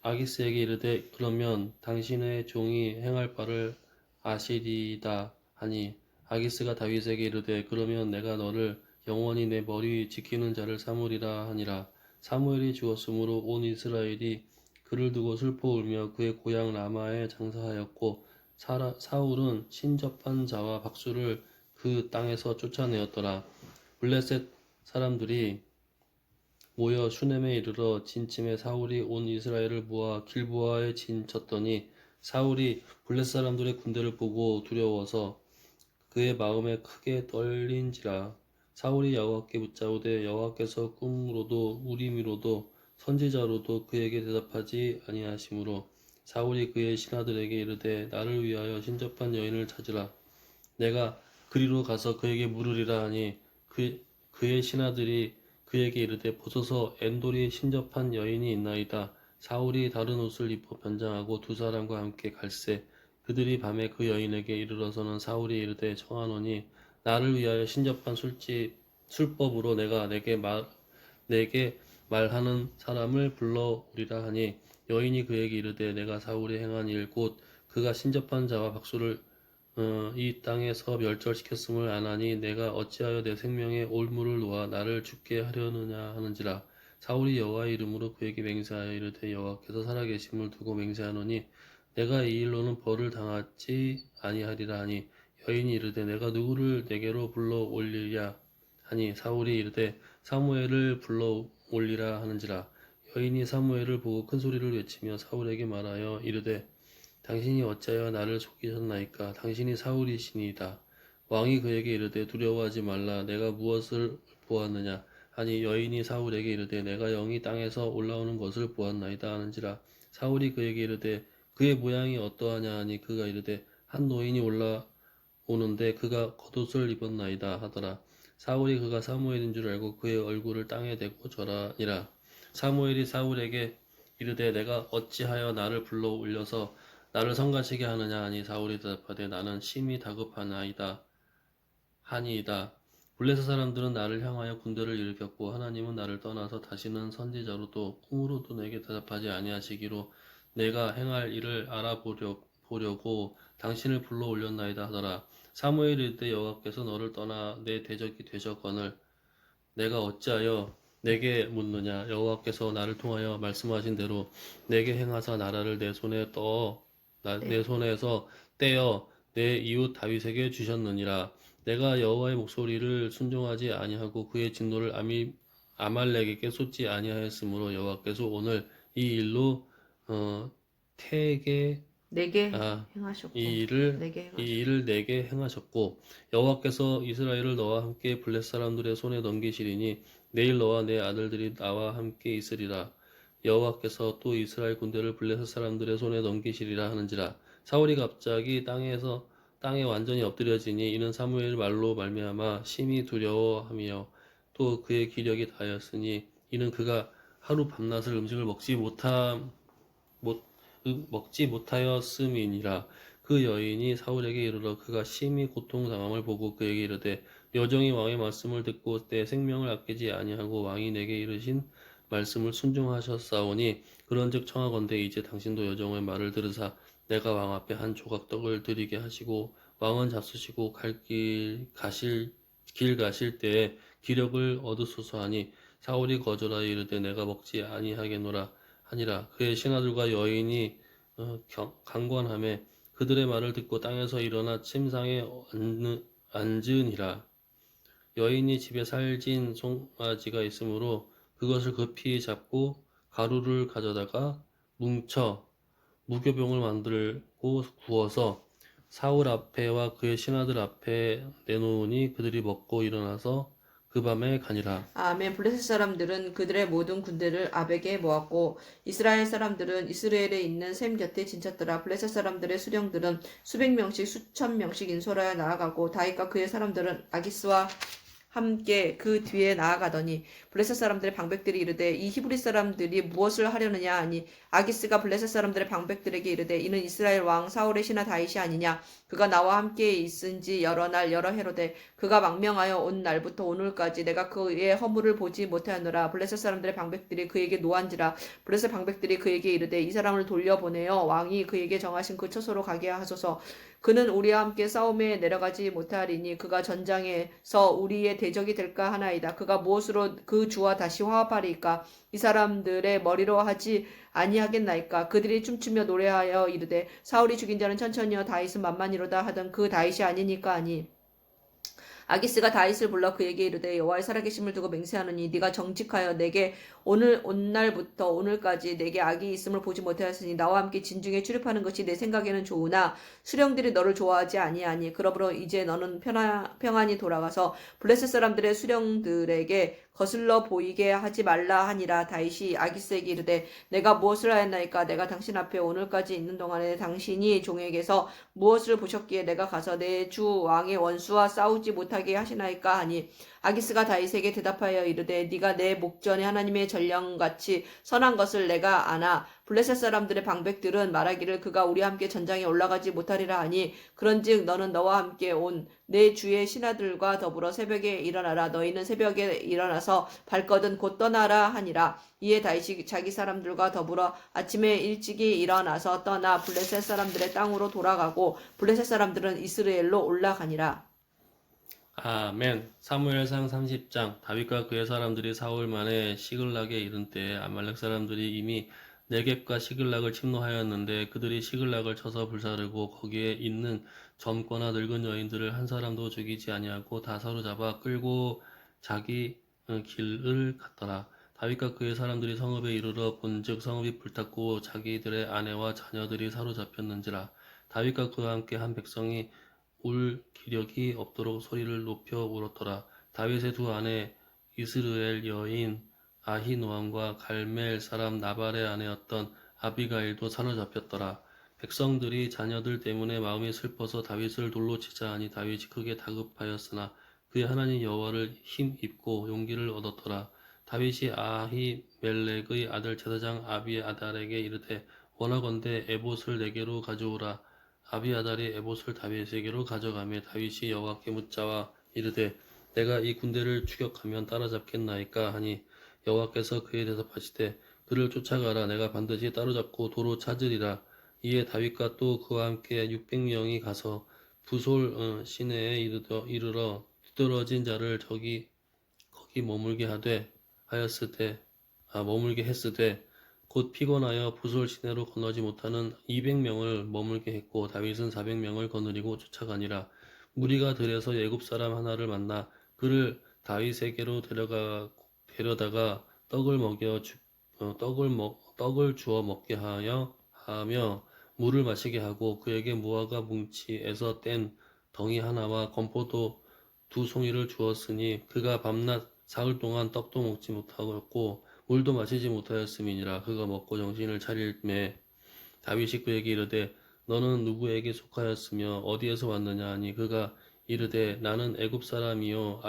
아기스에게 이르되 그러면 당신의 종이 행할 바를 아시리이다 하니 아기스가 다윗에게 이르되 그러면 내가 너를 영원히 내 머리 지키는 자를 삼으리라 하니라. 사무엘이 죽었으므로 온 이스라엘이 그를 두고 슬퍼 울며 그의 고향 라마에 장사하였고 사울은 신접한 자와 박수를 그 땅에서 쫓아내었더라. 블레셋 사람들이 모여 슈넴에 이르러 진침에 사울이 온 이스라엘을 모아 길보아에 진쳤더니 사울이 블레셋 사람들의 군대를 보고 두려워서 그의 마음에 크게 떨린지라. 사울이 여호와께 묻자오되 여호와께서 꿈으로도 우림으로도 선지자로도 그에게 대답하지 아니하시므로 사울이 그의 신하들에게 이르되 나를 위하여 신접한 여인을 찾으라. 내가 그리로 가서 그에게 물으리라 하니 그의 신하들이 그에게 이르되 보소서 엔돌이 신접한 여인이 있나이다. 사울이 다른 옷을 입어 변장하고 두 사람과 함께 갈새 그들이 밤에 그 여인에게 이르러서는 사울이 이르되 청하노니 나를 위하여 신접한 술법으로 내게 말하는 사람을 불러오리라 하니 여인이 그에게 이르되 내가 사울이 행한 일 곧 그가 신접한 자와 박수를 이 땅에서 멸절시켰음을 아나니 내가 어찌하여 내 생명에 올무를 놓아 나를 죽게 하려느냐 하는지라. 사울이 여호와의 이름으로 그에게 맹세하여 이르되 여호와께서 살아계심을 두고 맹세하노니 내가 이 일로는 벌을 당하지 아니하리라 하니 여인이 이르되 내가 누구를 내게로 불러 올리랴 하니 사울이 이르되 사무엘을 불러 올리라 하는지라. 여인이 사무엘을 보고 큰 소리를 외치며 사울에게 말하여 이르되 당신이 어찌하여 나를 속이셨나이까? 당신이 사울이시니이다. 왕이 그에게 이르되 두려워하지 말라. 내가 무엇을 보았느냐? 하니 여인이 사울에게 이르되 내가 영이 땅에서 올라오는 것을 보았나이다 하는지라. 사울이 그에게 이르되 그의 모양이 어떠하냐 하니 그가 이르되 한 노인이 올라오는데 그가 겉옷을 입었나이다 하더라. 사울이 그가 사무엘인 줄 알고 그의 얼굴을 땅에 대고 절하니라. 사무엘이 사울에게 이르되 내가 어찌하여 나를 불러 올려서 나를 성가시게 하느냐 하니 사울이 대답하되 나는 심히 다급하나이다 하니이다. 블레셋 사람들은 나를 향하여 군대를 일으켰고 하나님은 나를 떠나서 다시는 선지자로도 꿈으로도 내게 대답하지 아니하시기로 내가 행할 일을 알아보려고 당신을 불러 올렸나이다 하더라. 사무엘이 이르되 여호와께서 너를 떠나 내 대적이 되셨거늘 내가 어찌하여 내게 묻느냐. 여호와께서 나를 통하여 말씀하신 대로 내게 행하사 나라를 내 손에서 떼어 내 이웃 다윗에게 주셨느니라. 내가 여호와의 목소리를 순종하지 아니하고 그의 진노를 아말렉에게 쏟지 아니하였으므로 여호와께서 오늘 이 일로 태에게 내게 이 행하셨고 이 일을 내게 행하셨고 여호와께서 이스라엘을 너와 함께 블레셋 사람들의 손에 넘기시리니 내일 너와 내 아들들이 나와 함께 있으리라. 여호와께서 또 이스라엘 군대를 블레셋 사람들의 손에 넘기시리라 하는지라. 사울이 갑자기 땅에 완전히 엎드려지니 이는 사무엘 말로 말미암아 심히 두려워하며 또 그의 기력이 다하였으니 이는 그가 하루 밤낮을 음식을 먹지 못하였음이니라. 그 여인이 사울에게 이르러 그가 심히 고통당함을 보고 그에게 이르되 여종이 왕의 말씀을 듣고 내 생명을 아끼지 아니하고 왕이 내게 이르신 말씀을 순종하셨사오니 그런즉 청하건대 이제 당신도 여종의 말을 들으사 내가 왕 앞에 한 조각 떡을 드리게 하시고 왕은 잡수시고 길 가실 때에 기력을 얻으소서 하니 사울이 거절하여 이르되 내가 먹지 아니하겠노라 하니라. 그의 신하들과 여인이 강권하매 그들의 말을 듣고 땅에서 일어나 침상에 앉으니라. 여인이 집에 살진 송아지가 있으므로 그것을 급히 잡고 가루를 가져다가 뭉쳐 무교병을 만들고 구워서 사울 앞에와 그의 신하들 앞에 내놓으니 그들이 먹고 일어나서 그 밤에 가니라. 아멘. 블레셋 사람들은 그들의 모든 군대를 아벡에 모았고 이스라엘 사람들은 이스라엘에 있는 셈 곁에 진쳤더라. 블레셋 사람들의 수령들은 수백 명씩 수천 명씩 인솔하여 나아가고 다윗과 그의 사람들은 아기스와 함께 그 뒤에 나아가더니 블레셋 사람들의 방백들이 이르되 이 히브리 사람들이 무엇을 하려느냐 하니 아기스가 블레셋 사람들의 방백들에게 이르되 이는 이스라엘 왕 사울의 신하 다윗이 아니냐 그가 나와 함께 있은지 여러 날 여러 해로되 그가 망명하여 온 날부터 오늘까지 내가 그의 허물을 보지 못하였노라. 블레셋 사람들의 방백들이 그에게 노한지라. 블레셋 방백들이 그에게 이르되 이 사람을 돌려보내어 왕이 그에게 정하신 그 처소로 가게 하소서. 그는 우리와 함께 싸움에 내려가지 못하리니 그가 전장에서 우리의 대적이 될까 하나이다. 그가 무엇으로 그 주와 다시 화합하리까? 이 사람들의 머리로 하지 아니하겠나이까? 그들이 춤추며 노래하여 이르되 사울이 죽인 자는 천천히요 다윗은 만만이로다 하던 그 다윗이 아니니까 하니 아기스가 다윗을 불러 그에게 이르되 여호와의 살아계심을 두고 맹세하노니 네가 정직하여 내게 오늘 온 날부터 오늘까지 내게 악이 있음을 보지 못하였으니 나와 함께 진중에 출입하는 것이 내 생각에는 좋으나 수령들이 너를 좋아하지 아니하니 그러므로 이제 너는 평안히 돌아가서 블레셋 사람들의 수령들에게 거슬러 보이게 하지 말라 하니라. 다윗이 아기스에게 이르되 내가 무엇을 하였나이까? 내가 당신 앞에 오늘까지 있는 동안에 당신이 종에게서 무엇을 보셨기에 내가 가서 내 주 왕의 원수와 싸우지 못하게 하시나이까 하니 아기스가 다윗에게 대답하여 이르되 네가 내 목전에 하나님의 전령같이 선한 것을 내가 아나 블레셋 사람들의 방백들은 말하기를 그가 우리와 함께 전장에 올라가지 못하리라 하니 그런즉 너는 너와 함께 온 내 주의 신하들과 더불어 새벽에 일어나라. 너희는 새벽에 일어나서 발거든 곧 떠나라 하니라. 이에 다윗이 자기 사람들과 더불어 아침에 일찍이 일어나서 떠나 블레셋 사람들의 땅으로 돌아가고 블레셋 사람들은 이스라엘로 올라가니라. 아멘. 사무엘상 30장. 다윗과 그의 사람들이 사흘 만에 시글락에 이른 때에 아말렉 사람들이 이미 네겝과 시글락을 침노하였는데 그들이 시글락을 쳐서 불사르고 거기에 있는 젊거나 늙은 여인들을 한 사람도 죽이지 아니하고 다 사로잡아 끌고 자기 길을 갔더라. 다윗과 그의 사람들이 성읍에 이르러 본즉 성읍이 불탔고 자기들의 아내와 자녀들이 사로잡혔는지라. 다윗과 그와 함께 한 백성이 울 기력이 없도록 소리를 높여 울었더라. 다윗의 두 아내 이스르엘 여인 아히노함과 갈멜 사람 나발의 아내였던 아비가일도 사로잡혔더라. 백성들이 자녀들 때문에 마음이 슬퍼서 다윗을 돌로 치자 하니 다윗이 크게 다급하였으나 그의 하나님 여호와를 힘입고 용기를 얻었더라. 다윗이 아히멜렉의 아들 제사장 아비아달에게 이르되 원하건대 에봇을 내게로 가져오라. 아비아달이 에봇을 다윗에게로 가져가며 다윗이 여호와께 묻자와 이르되 내가 이 군대를 추격하면 따라잡겠나이까 하니 여호와께서 그에 대답하시되 그를 쫓아가라. 내가 반드시 따로잡고 도로 찾으리라. 이에 다윗과 또 그와 함께 600명이 가서 부솔 시내에 이르러 뒤떨어진 자를 거기 머물게 했으되 곧 피곤하여 부솔 시내로 건너지 못하는 200명을 머물게 했고 다윗은 400명을 거느리고 쫓아가니라. 무리가 들에서 예굽 사람 하나를 만나 그를 다윗에게로 데려다가 떡을 주어 먹게 하며 물을 마시게 하고 그에게 무화과 뭉치에서 뗀 덩이 하나와 건포도 2송이를 주었으니 그가 밤낮 사흘 동안 떡도 먹지 못하였고 물도 마시지 못하였음이니라. 그가 먹고 정신을 차릴매 다윗이 그에게 이르되 너는 누구에게 속하였으며 어디에서 왔느냐 하니 그가 이르되 나는 애굽 사람이요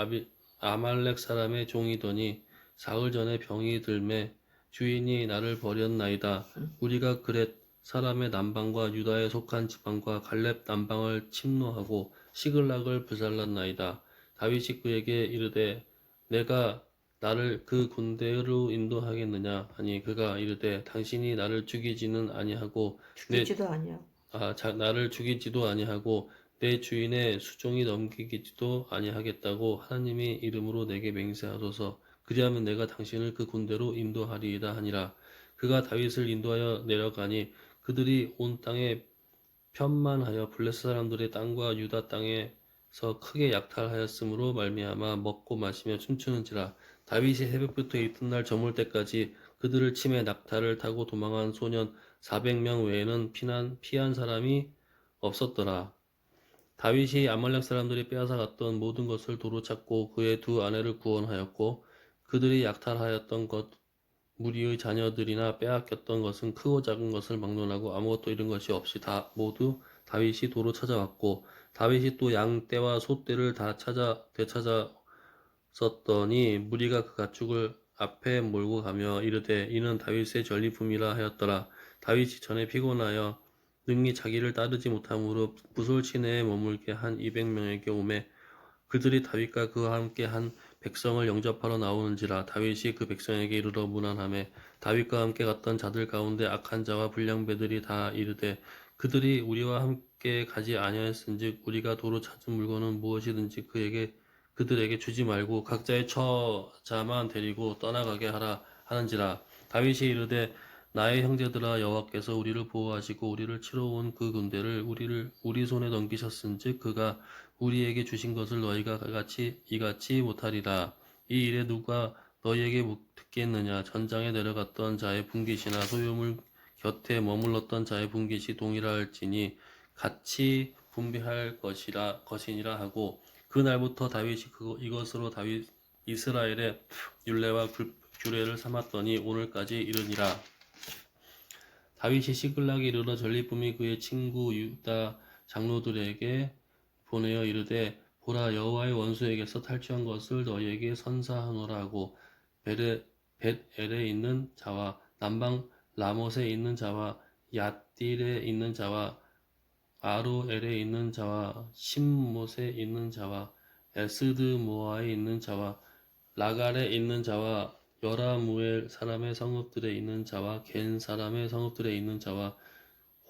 아말렉 사람의 종이더니 사흘 전에 병이 들매 주인이 나를 버렸나이다. 우리가 그렛 사람의 남방과 유다에 속한 지방과 갈렙 남방을 침노하고 시글락을 불살랐나이다. 다윗이 그에게 이르되 내가 나를 그 군대로 인도하겠느냐 하니 그가 이르되 당신이 나를 죽이지는 아니하고 나를 죽이지도 아니하고 내 주인의 수종이 넘기지도 아니하겠다고 하나님의 이름으로 내게 맹세하소서. 그리하면 내가 당신을 그 군대로 인도하리이다 하니라. 그가 다윗을 인도하여 내려가니 그들이 온 땅에 편만하여 블레셋 사람들의 땅과 유다 땅에서 크게 약탈하였으므로 말미암아 먹고 마시며 춤추는지라. 다윗이 새벽부터 이튿날 저물 때까지 그들을 치매 낙타를 타고 도망한 소년 400명 외에는 피한 사람이 없었더라. 다윗이 아말렉 사람들이 빼앗아 갔던 모든 것을 도로 찾고 그의 두 아내를 구원하였고 그들이 약탈하였던 것 무리의 자녀들이나 빼앗겼던 것은 크고 작은 것을 막론하고 아무것도 잃은 것이 없이 다 모두 다윗이 도로 찾아왔고 다윗이 또 양떼와 소떼를 다 되찾아 썼더니 무리가 그 가축을 앞에 몰고 가며 이르되 이는 다윗의 전리품이라 하였더라. 다윗이 전에 피곤하여 능히 자기를 따르지 못함으로 부솔 시내에 머물게 한 200명에게 오매 그들이 다윗과 그와 함께 한 백성을 영접하러 나오는지라 다윗이 그 백성에게 이르러 문안하매 다윗과 함께 갔던 자들 가운데 악한 자와 불량배들이 다 이르되 그들이 우리와 함께 가지 아니하였은즉 우리가 도로 찾은 물건은 무엇이든지 그들에게 주지 말고 각자의 처자만 데리고 떠나가게 하라 하는지라 다윗이 이르되 나의 형제들아 여호와께서 우리를 보호하시고 우리를 치러 온 그 군대를 우리 손에 넘기셨은즉 그가 우리에게 주신 것을 너희가 이같이 못하리라. 이 일에 누가 너희에게 듣겠느냐? 전장에 내려갔던 자의 분깃이나 소유물 곁에 머물렀던 자의 분깃이 동일할지니 같이 분배할 것이니라 하고 그날부터 다윗이 이것으로 이스라엘의 율례와 규례를 삼았더니 오늘까지 이르니라. 다윗이 시글락에 이르러 전리품이 그의 친구 유다 장로들에게 보내어 이르되 보라 여호와의 원수에게서 탈취한 것을 너희에게 선사하노라 하고 벳엘에 있는 자와 남방 라못에 있는 자와 얏딜에 있는 자와 아로엘에 있는 자와 심못에 있는 자와 에스드모아에 있는 자와 라갈에 있는 자와 여라무엘 사람의 성읍들에 있는 자와 겐 사람의 성읍들에 있는 자와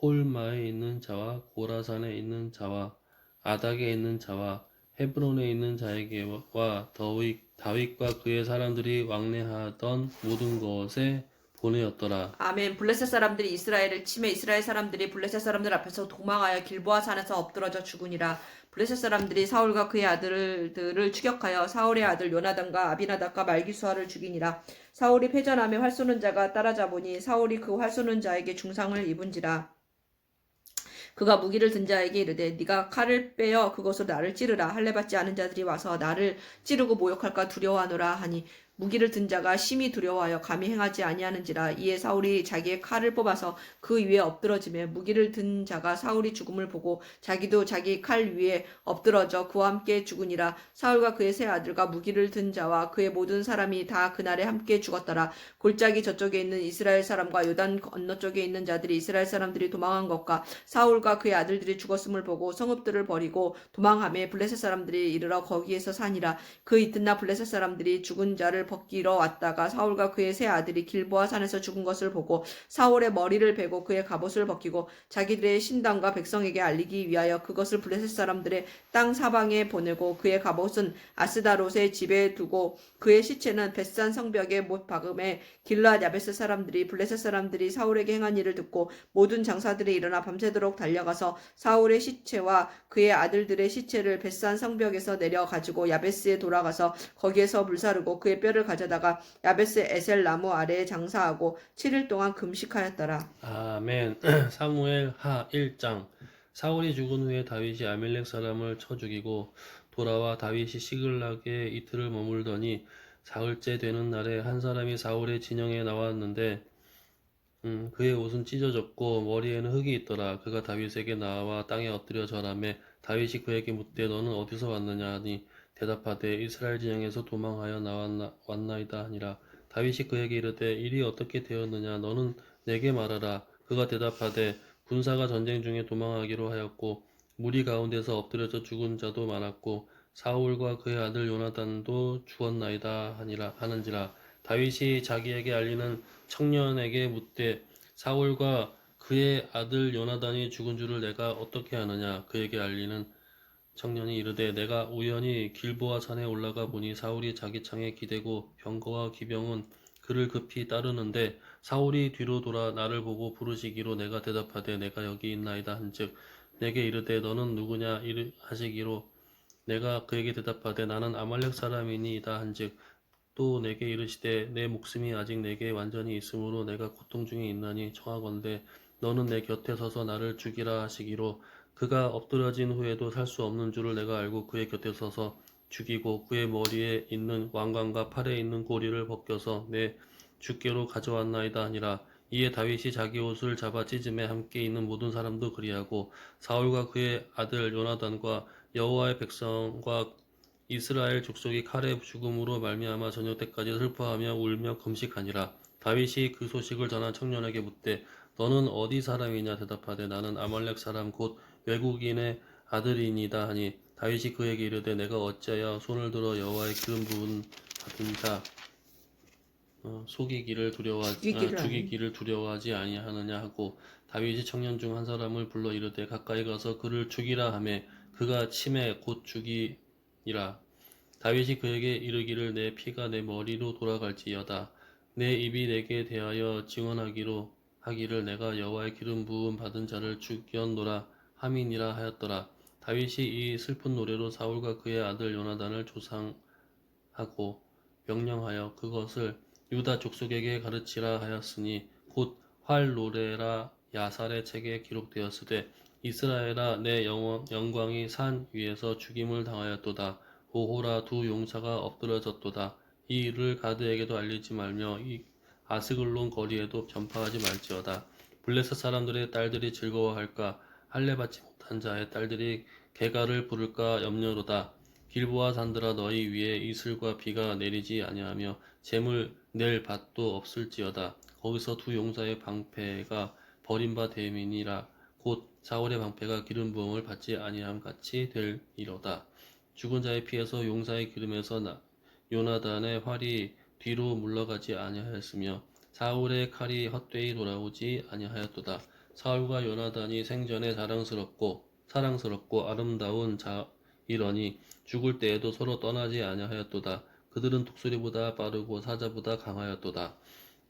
홀마에 있는 자와 고라산에 있는 자와 아닥에 있는 자와 헤브론에 있는 자에게와 다윗과 그의 사람들이 왕래하던 모든 것에 보내었더라. 아멘. 블레셋 사람들이 이스라엘을 치매 이스라엘 사람들이 블레셋 사람들 앞에서 도망하여 길보아 산에서 엎드러져 죽으니라. 블레셋 사람들이 사울과 그의 아들들을 추격하여 사울의 아들 요나단과 아비나답과 말기수아를 죽이니라. 사울이 패전하며 활 쏘는 자가 따라잡으니 사울이 그 활 쏘는 자에게 중상을 입은지라. 그가 무기를 든 자에게 이르되 네가 칼을 빼어 그것으로 나를 찌르라. 할례 받지 않은 자들이 와서 나를 찌르고 모욕할까 두려워하노라 하니 무기를 든 자가 심히 두려워하여 감히 행하지 아니하는지라. 이에 사울이 자기의 칼을 뽑아서 그 위에 엎드러지며 무기를 든 자가 사울이 죽음을 보고 자기도 자기 칼 위에 엎드러져 그와 함께 죽으니라. 사울과 그의 세 아들과 무기를 든 자와 그의 모든 사람이 다 그날에 함께 죽었더라. 골짜기 저쪽에 있는 이스라엘 사람과 요단 건너쪽에 있는 자들이 이스라엘 사람들이 도망한 것과 사울과 그의 아들들이 죽었음을 보고 성읍들을 버리고 도망하며 블레셋 사람들이 이르러 거기에서 사니라. 그 이튿날 블레셋 사람들이 죽은 자를 벗기러 왔다가 사울과 그의 세 아들이 길보아 산에서 죽은 것을 보고 사울의 머리를 베고 그의 갑옷을 벗기고 자기들의 신당과 백성에게 알리기 위하여 그것을 블레셋 사람들의 땅 사방에 보내고 그의 갑옷은 아스다롯의 집에 두고 그의 시체는 벳산 성벽에 못 박음에 길르앗 야베스 사람들이 블레셋 사람들이 사울에게 행한 일을 듣고 모든 장사들이 일어나 밤새도록 달려가서 사울의 시체와 그의 아들들의 시체를 벳산 성벽에서 내려 가지고 야베스에 돌아가서 거기에서 불사르고 그의 뼈를 가져다가 야베스 에셀 나무 아래에 장사하고 7일 동안 금식하였더라. 아멘. 사무엘 하 1장. 사울이 죽은 후에 다윗이 아멜렉 사람을 쳐 죽이고 돌아와 다윗이 시글락에 이틀을 머물더니 사흘째 되는 날에 한 사람이 사울의 진영에 나왔는데 그의 옷은 찢어졌고 머리에는 흙이 있더라. 그가 다윗에게 나와 땅에 엎드려 절하매 다윗이 그에게 묻되 너는 어디서 왔느냐 하니 대답하되 이스라엘 진영에서 도망하여 왔나이다 하니라. 다윗이 그에게 이르되 일이 어떻게 되었느냐 너는 내게 말하라. 그가 대답하되 군사가 전쟁 중에 도망하기로 하였고 무리 가운데서 엎드려져 죽은 자도 많았고 사울과 그의 아들 요나단도 죽었나이다 하는지라. 다윗이 자기에게 알리는 청년에게 묻되 사울과 그의 아들 요나단이 죽은 줄을 내가 어떻게 아느냐. 그에게 알리는 청년이 이르되 내가 우연히 길보아 산에 올라가 보니 사울이 자기 창에 기대고 병거와 기병은 그를 급히 따르는데 사울이 뒤로 돌아 나를 보고 부르시기로 내가 대답하되 내가 여기 있나이다 한즉 내게 이르되 너는 누구냐 하시기로 내가 그에게 대답하되 나는 아말렉 사람이니이다 한즉 또 내게 이르시되 내 목숨이 아직 내게 완전히 있으므로 내가 고통 중에 있나니 청하건대 너는 내 곁에 서서 나를 죽이라 하시기로 그가 엎드러진 후에도 살 수 없는 줄을 내가 알고 그의 곁에 서서 죽이고 그의 머리에 있는 왕관과 팔에 있는 고리를 벗겨서 내 주께로 가져왔나이다 하니라. 이에 다윗이 자기 옷을 잡아 찢음에 함께 있는 모든 사람도 그리하고 사울과 그의 아들 요나단과 여호와의 백성과 이스라엘 족속이 칼의 죽음으로 말미암아 저녁 때까지 슬퍼하며 울며 금식하니라. 다윗이 그 소식을 전한 청년에게 묻되 너는 어디 사람이냐 대답하되 나는 아말렉 사람 곧 외국인의 아들이니이다 하니 다윗이 그에게 이르되 내가 어찌하여 손을 들어 여호와의 기름 부은 받은 자 죽이기를 하니 죽이기를 두려워하지 아니하느냐 하고 다윗이 청년 중 한 사람을 불러 이르되 가까이 가서 그를 죽이라 하매 그가 치매 곧 죽이니라. 다윗이 그에게 이르기를 내 피가 내 머리로 돌아갈지어다. 내 입이 내게 대하여 증언하기로 하기를 내가 여호와의 기름 부음 받은 자를 죽였노라 함이니라 하였더라. 다윗이 이 슬픈 노래로 사울과 그의 아들 요나단을 조상하고 명령하여 그것을 유다 족속에게 가르치라 하였으니 곧 활 노래라 야살의 책에 기록되었으되 이스라엘아 내 영광이 산 위에서 죽임을 당하였도다. 오호라 두 용사가 엎드러졌도다. 이 일을 가드에게도 알리지 말며 이 아스글론 거리에도 전파하지 말지어다. 블레셋 사람들의 딸들이 즐거워할까 할례 받지 못한 자의 딸들이 개가를 부를까 염려로다. 길보아 산들아 너희 위에 이슬과 비가 내리지 아니하며 재물 낼 밭도 없을지어다. 거기서 두 용사의 방패가 버린 됨이니라. 곧 사울의 방패가 기름 부음을 받지 아니함 같이 되리로다. 죽은 자의 피에서 용사의 기름에서 요나단의 활이 뒤로 물러가지 아니하였으며 사울의 칼이 헛되이 돌아오지 아니하였도다. 사울과 요나단이 생전에 사랑스럽고 아름다운 자이러니 죽을 때에도 서로 떠나지 아니하였도다. 그들은 독수리보다 빠르고 사자보다 강하였도다.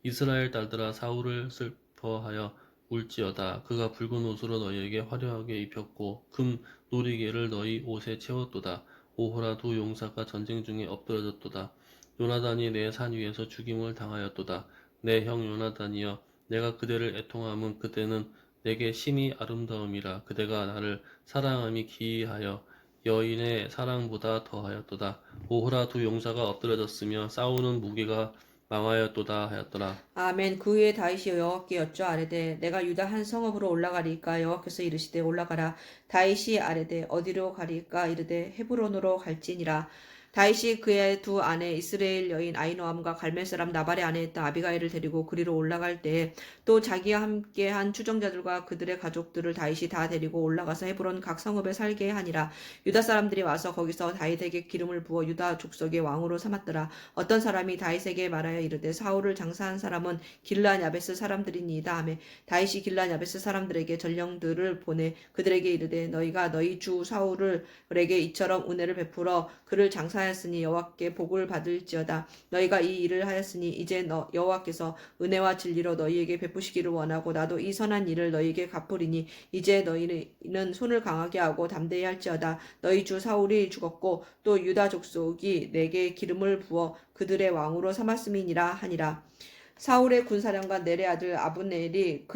이스라엘 딸들아 사울을 슬퍼하여 울지어다. 그가 붉은 옷으로 너희에게 화려하게 입혔고 금 놀이개를 너희 옷에 채웠도다. 오호라 두 용사가 전쟁 중에 엎드러졌도다. 요나단이 내 산 위에서 죽임을 당하였도다. 내 형 요나단이여 내가 그대를 애통함은 그대는 내게 심히 아름다움이라. 그대가 나를 사랑함이 기이하여 여인의 사랑보다 더하였도다. 오호라 두 용사가 엎드러졌으며 싸우는 무게가 망하였도다 하였더라. 아멘. 그 후에 다윗이 여호와께 여쭈어 아뢰되 내가 유다 한 성읍으로 올라가리까 여호와께서 이르시되 올라가라. 다윗이 아뢰되 어디로 가리까 이르되 헤브론으로 갈지니라. 다윗이 그의 두 아내 이스라엘 여인 아히노암과 갈멜 사람 나발의 아내였던 아비가일을 데리고 그리로 올라갈 때에 또 자기와 함께한 추정자들과 그들의 가족들을 다윗이 다 데리고 올라가서 헤브론 각 성읍에 살게 하니라. 유다 사람들이 와서 거기서 다윗에게 기름을 부어 유다 족속의 왕으로 삼았더라. 어떤 사람이 다윗에게 말하여 이르되 사울을 장사한 사람은 길르앗 야베스 사람들이니이다 하매 다윗이 길르앗 야베스 사람들에게 전령들을 보내 그들에게 이르되 너희가 너희 주 사울에게 이처럼 은혜를 베풀어 그를 장사하였으니 여호와께 복을 받을지어다. 너희가 이 일을 하였으니 이제 여호와께서 은혜와 진리로 너희에게 베푸시기를 원하고 나도 이 선한 일을 너희에게 갚으리니 이제 너희는 손을 강하게 하고 담대히 할지어다. 너희 주 사울이 죽었고 또 유다 족속이 내게 기름을 부어 그들의 왕으로 삼았음이니라 하니라. 사울의 군사령관 넬의 아들 아브넬이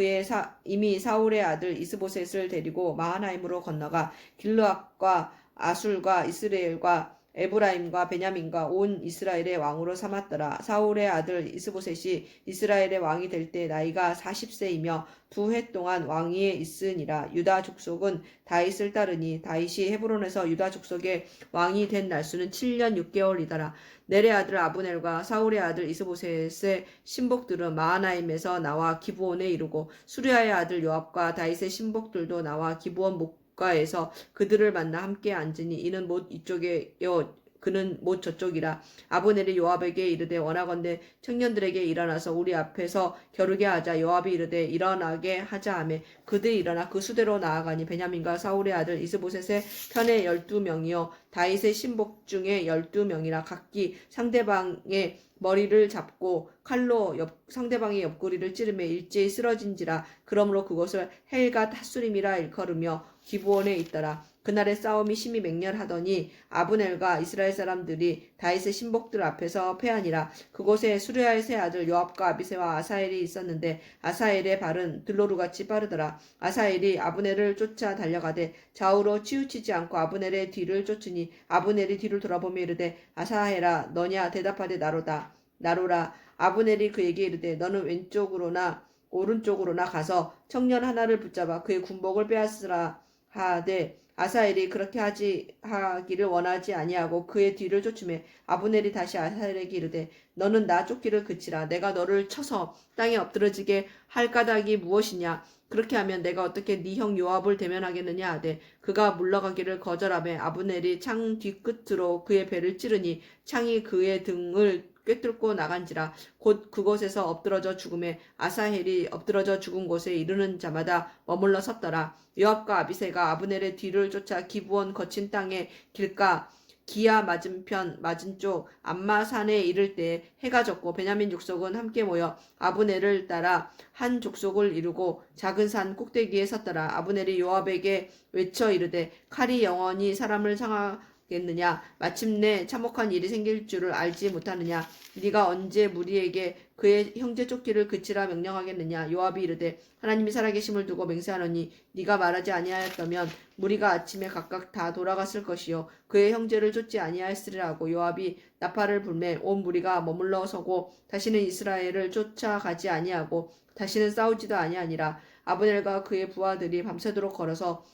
이미 사울의 아들 이스보셋을 데리고 마하나임으로 건너가 길르앗과 아술과 이스라엘과 에브라임과 베냐민과 온 이스라엘의 왕으로 삼았더라. 사울의 아들 이스보셋이 이스라엘의 왕이 될 때 나이가 40세이며 2해 동안 왕위에 있으니라. 유다 족속은 다윗을 따르니 다윗이 헤브론에서 유다 족속의 왕이 된 날수는 7년 6개월이더라. 넬의 아들 아브넬과 사울의 아들 이스보셋의 신복들은 마하나임에서 나와 기브온에 이르고 수리아의 아들 요압과 다윗의 신복들도 나와 기브온 가에서 그들을 만나 함께 앉으니 이는 못 이쪽에요 그는 못 저쪽이라. 아브넬이 요압에게 이르되 원하건대 청년들에게 일어나서 우리 앞에서 겨루게 하자. 요압이 이르되 일어나게 하자 하매 그들이 일어나 그 수대로 나아가니 베냐민과 사울의 아들 이스보셋의 편에 12명이요 다윗의 신복 중에 12명이라. 각기 상대방의 머리를 잡고 칼로 상대방의 옆구리를 찌르매 일제히 쓰러진지라. 그러므로 그것을 헬갓 핫수림이라 일컬으며 기브온에 있더라. 그날의 싸움이 심히 맹렬하더니 아브넬과 이스라엘 사람들이 다윗의 신복들 앞에서 패하니라. 그곳에 수르야의 세 아들 요압과 아비새와 아사엘이 있었는데 아사엘의 발은 들로루같이 빠르더라. 아사엘이 아브넬을 쫓아 달려가되 좌우로 치우치지 않고 아브넬의 뒤를 쫓으니 아브넬이 뒤를 돌아보며 이르되 아사엘아 너냐 대답하되 나로라. 아브넬이 그에게 이르되 너는 왼쪽으로나 오른쪽으로나 가서 청년 하나를 붙잡아 그의 군복을 빼앗으라 하되 아사엘이 그렇게 하기를 원하지 아니하고 그의 뒤를 쫓음에 아브넬이 다시 아사엘에게 이르되 너는 나 쫓기를 그치라. 내가 너를 쳐서 땅에 엎드러지게 할 까닭이 무엇이냐? 그렇게 하면 내가 어떻게 네 형 요압을 대면하겠느냐 하되 그가 물러가기를 거절하며 아브넬이 창 뒤끝으로 그의 배를 찌르니 창이 그의 등을 꿰뚫고 나간지라. 곧 그곳에서 엎드러져 죽음에 아사헬이 엎드러져 죽은 곳에 이르는 자마다 머물러 섰더라. 요압과 아비새가 아브넬의 뒤를 쫓아 기브온 거친 땅의 길가 기야 맞은편 맞은쪽 암마산에 이를 때 해가 졌고 베냐민 족속은 함께 모여 아브넬을 따라 한 족속을 이루고 작은 산 꼭대기에 섰더라. 아브넬이 요압에게 외쳐 이르되 칼이 영원히 사람을 상하겠느냐? 마침내 참혹한 일이 생길 줄을 알지 못하느냐? 네가 언제 무리에게 그의 형제 쫓기를 그치라 명령하겠느냐? 요압이 이르되 하나님이 살아계심을 두고 맹세하노니 네가 말하지 아니하였다면 무리가 아침에 각각 다 돌아갔을 것이요 그의 형제를 쫓지 아니하였으리라 하고 요압이 나팔을 불매 온 무리가 머물러 서고 다시는 이스라엘을 쫓아가지 아니하고 다시는 싸우지도 아니하니라. 아브넬과 그의 부하들이 밤새도록 걸어서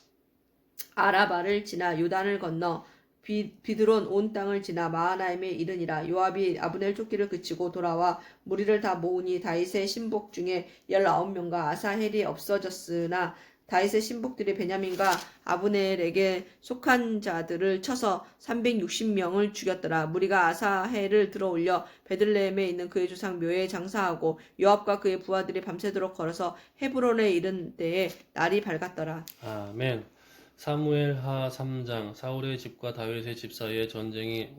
아라바를 지나 요단을 건너 비드론 온 땅을 지나 마하나임에 이르니라. 요압이 아브넬 쫓기를 그치고 돌아와 무리를 다 모으니 다윗의 신복 중에 19명과 아사헬이 없어졌으나 다윗의 신복들이 베냐민과 아브넬에게 속한 자들을 쳐서 360명을 죽였더라. 무리가 아사헬을 들어올려 베들레헴에 있는 그의 조상 묘에 장사하고 요압과 그의 부하들이 밤새도록 걸어서 헤브론에 이른 때에 날이 밝았더라. 아멘. 사무엘하 3장. 사울의 집과 다윗의 집 사이에 전쟁이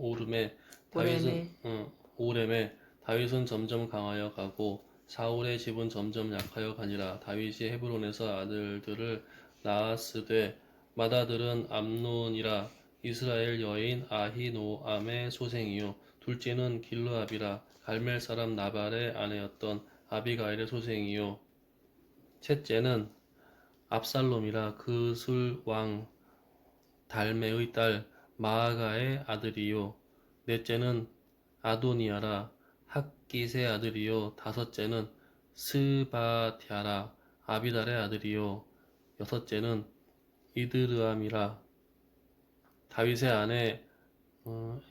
오렘에 다윗은 점점 강하여 가고 사울의 집은 점점 약하여 가니라. 다윗이 헤브론에서 아들들을 낳았으되 맏아들은 암논이라 이스라엘 여인 아히노암의 소생이요 둘째는 길르압이라 갈멜 사람 나발의 아내였던 아비가일의 소생이요 셋째는 압살롬이라 그술 왕 달메의 딸 마아가의 아들이요 넷째는 아도니아라 학깃의 아들이요 다섯째는 스바랴라 아비달의 아들이요 여섯째는 이드르암이라 다윗의 아내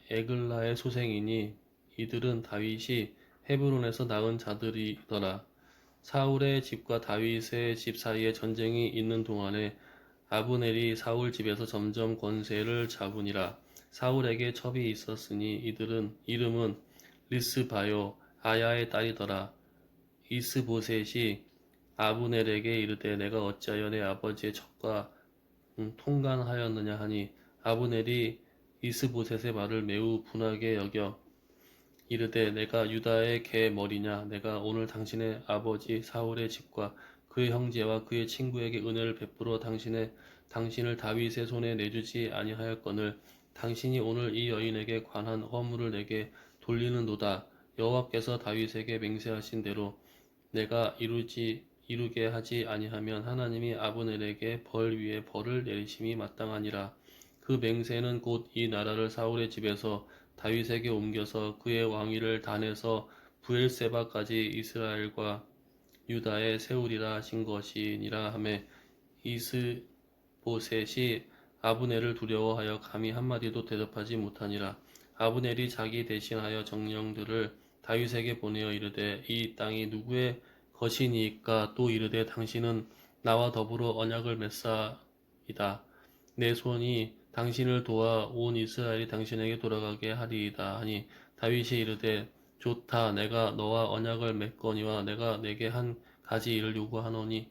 에글라의 소생이니 이들은 다윗이 헤브론에서 낳은 자들이더라. 사울의 집과 다윗의 집 사이에 전쟁이 있는 동안에 아브넬이 사울 집에서 점점 권세를 잡으니라. 사울에게 첩이 있었으니 이들은 이름은 리스바요 아야의 딸이더라. 이스보셋이 아브넬에게 이르되 내가 어찌하여 내 아버지의 첩과 통간하였느냐 하니 아브넬이 이스보셋의 말을 매우 분하게 여겨 이르되 내가 유다의 개 머리냐 내가 오늘 당신의 아버지 사울의 집과 그의 형제와 그의 친구에게 은혜를 베풀어 당신을 다윗의 손에 내주지 아니하였거늘 당신이 오늘 이 여인에게 관한 허물을 내게 돌리는도다. 여호와께서 다윗에게 맹세하신 대로 내가 이루게 하지 아니하면 하나님이 아브넬에게 벌 위에 벌을 내리심이 마땅하니라. 그 맹세는 곧 이 나라를 사울의 집에서 다윗에게 옮겨서 그의 왕위를 단에서 부엘세바까지 이스라엘과 유다에 세우리라 하신 것이니라 하매 이스보셋이 아브넬을 두려워하여 감히 한마디도 대답하지 못하니라. 아브넬이 자기 대신하여 정령들을 다윗에게 보내어 이르되 이 땅이 누구의 것이니까 또 이르되 당신은 나와 더불어 언약을 맺사이다. 내 손이 당신을 도와 온 이스라엘이 당신에게 돌아가게 하리이다 하니 다윗이 이르되 좋다 내가 너와 언약을 맺거니와 내가 내게 한 가지 일을 요구하노니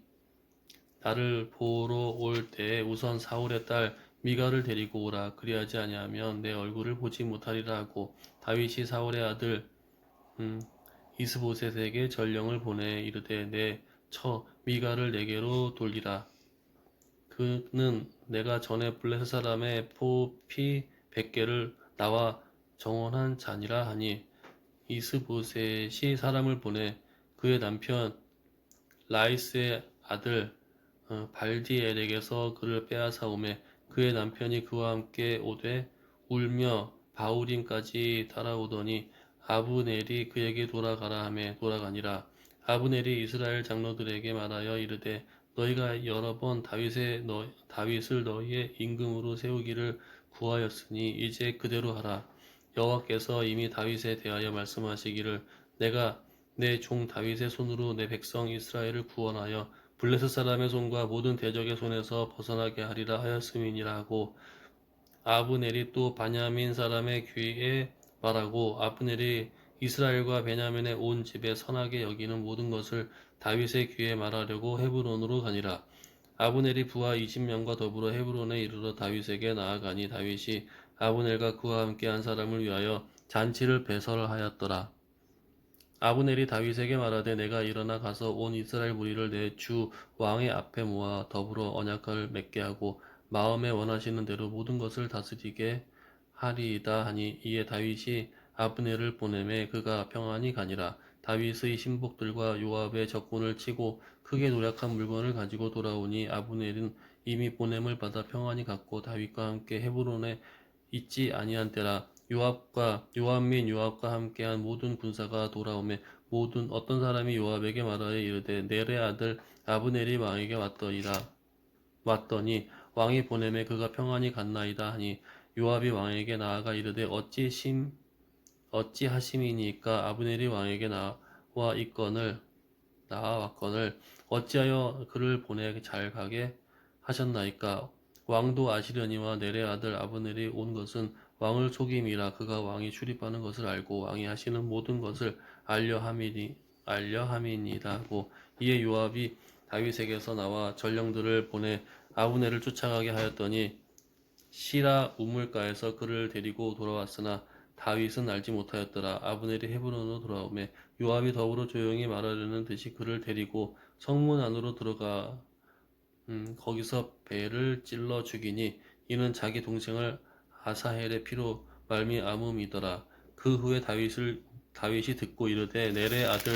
나를 보러 올 때에 우선 사울의 딸 미가를 데리고 오라. 그리하지 아니하면 내 얼굴을 보지 못하리라 하고 다윗이 사울의 아들 이스보셋에게 전령을 보내 이르되 내 처 미가를 내게로 돌리라. 그는 내가 전에 블레셋 사람의 포피 100개를 나와 정원한 자니라 하니 이스보셋이 사람을 보내 그의 남편 라이스의 아들 발디엘에게서 그를 빼앗아 오매 그의 남편이 그와 함께 오되 울며 바후림까지 따라오더니 아브넬이 그에게 돌아가라 하매 돌아가니라. 아브넬이 이스라엘 장로들에게 말하여 이르되 너희가 여러 번 다윗을 너희의 임금으로 세우기를 구하였으니 이제 그대로 하라. 여호와께서 이미 다윗에 대하여 말씀하시기를 내가 내 종 다윗의 손으로 내 백성 이스라엘을 구원하여 블레셋 사람의 손과 모든 대적의 손에서 벗어나게 하리라 하였음이니라 하고 아브넬이 또 바냐민 사람의 귀에 말하고 아브넬이 이스라엘과 베냐민의 온 집에 선하게 여기는 모든 것을 다윗의 귀에 말하려고 헤브론으로 가니라. 아브넬이 부하 20명과 더불어 헤브론에 이르러 다윗에게 나아가니 다윗이 아브넬과 그와 함께한 사람을 위하여 잔치를 배설하였더라. 아브넬이 다윗에게 말하되 내가 일어나 가서 온 이스라엘 무리를 내 주 왕의 앞에 모아 더불어 언약궤를 맺게 하고 마음에 원하시는 대로 모든 것을 다스리게 하리이다 하니 이에 다윗이 아브넬을 보내매 그가 평안히 가니라. 다윗의 신복들과 요압의 적군을 치고 크게 노력한 물건을 가지고 돌아오니 아브넬은 이미 보냄을 받아 평안히 갔고 다윗과 함께 헤브론에 있지 아니한 때라. 요압 및 요압과 함께한 모든 군사가 돌아오매 모든 어떤 사람이 요압에게 말하여 이르되 넬의 아들 아브넬이 왕에게 왔더니 왕이 보내매 그가 평안히 갔나이다 하니 요압이 왕에게 나아가 이르되 어찌 하심이니까 아브넬이 왕에게 나와왔거늘 어찌하여 그를 보내 잘 가게 하셨나이까. 왕도 아시려니와 넬의 아들 아브넬이 온 것은 왕을 속임이라. 그가 왕이 출입하는 것을 알고 왕이 하시는 모든 것을 알려함이니라 하고 이에 요압이 다윗에게서 나와 전령들을 보내 아브넬을 쫓아가게 하였더니 시라 우물가에서 그를 데리고 돌아왔으나 다윗은 알지 못하였더라. 아브넬이 헤브론으로 돌아오매 요압이 더불어 조용히 말하려는 듯이 그를 데리고 성문 안으로 들어가 거기서 배를 찔러 죽이니 이는 자기 동생을 아사헬의 피로 말미암음이더라. 그 후에 다윗이 듣고 이르되 넬의 아들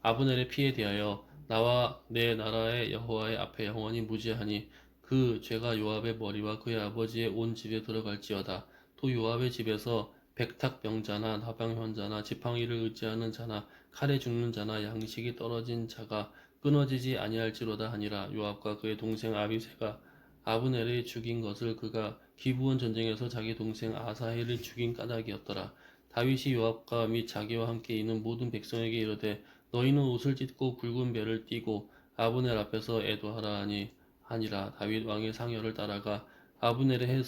아브넬의 피에 대하여 나와 내 나라의 여호와의 앞에 영원히 무죄하니 그 죄가 요압의 머리와 그의 아버지의 온 집에 들어갈지어다. 또 요압의 집에서 백탁병자나 나병현자나 지팡이를 의지하는 자나 칼에 죽는 자나 양식이 떨어진 자가 끊어지지 아니할지로다 하니라. 요압과 그의 동생 아비새가 아브넬을 죽인 것을 그가 기브온 전쟁에서 자기 동생 아사헬을 죽인 까닭이었더라. 다윗이 요압과 및 자기와 함께 있는 모든 백성에게 이르되 너희는 옷을 찢고 굵은 배를 띠고 아브넬 앞에서 애도하라 하니라. 다윗 왕의 상여를 따라가 아브넬의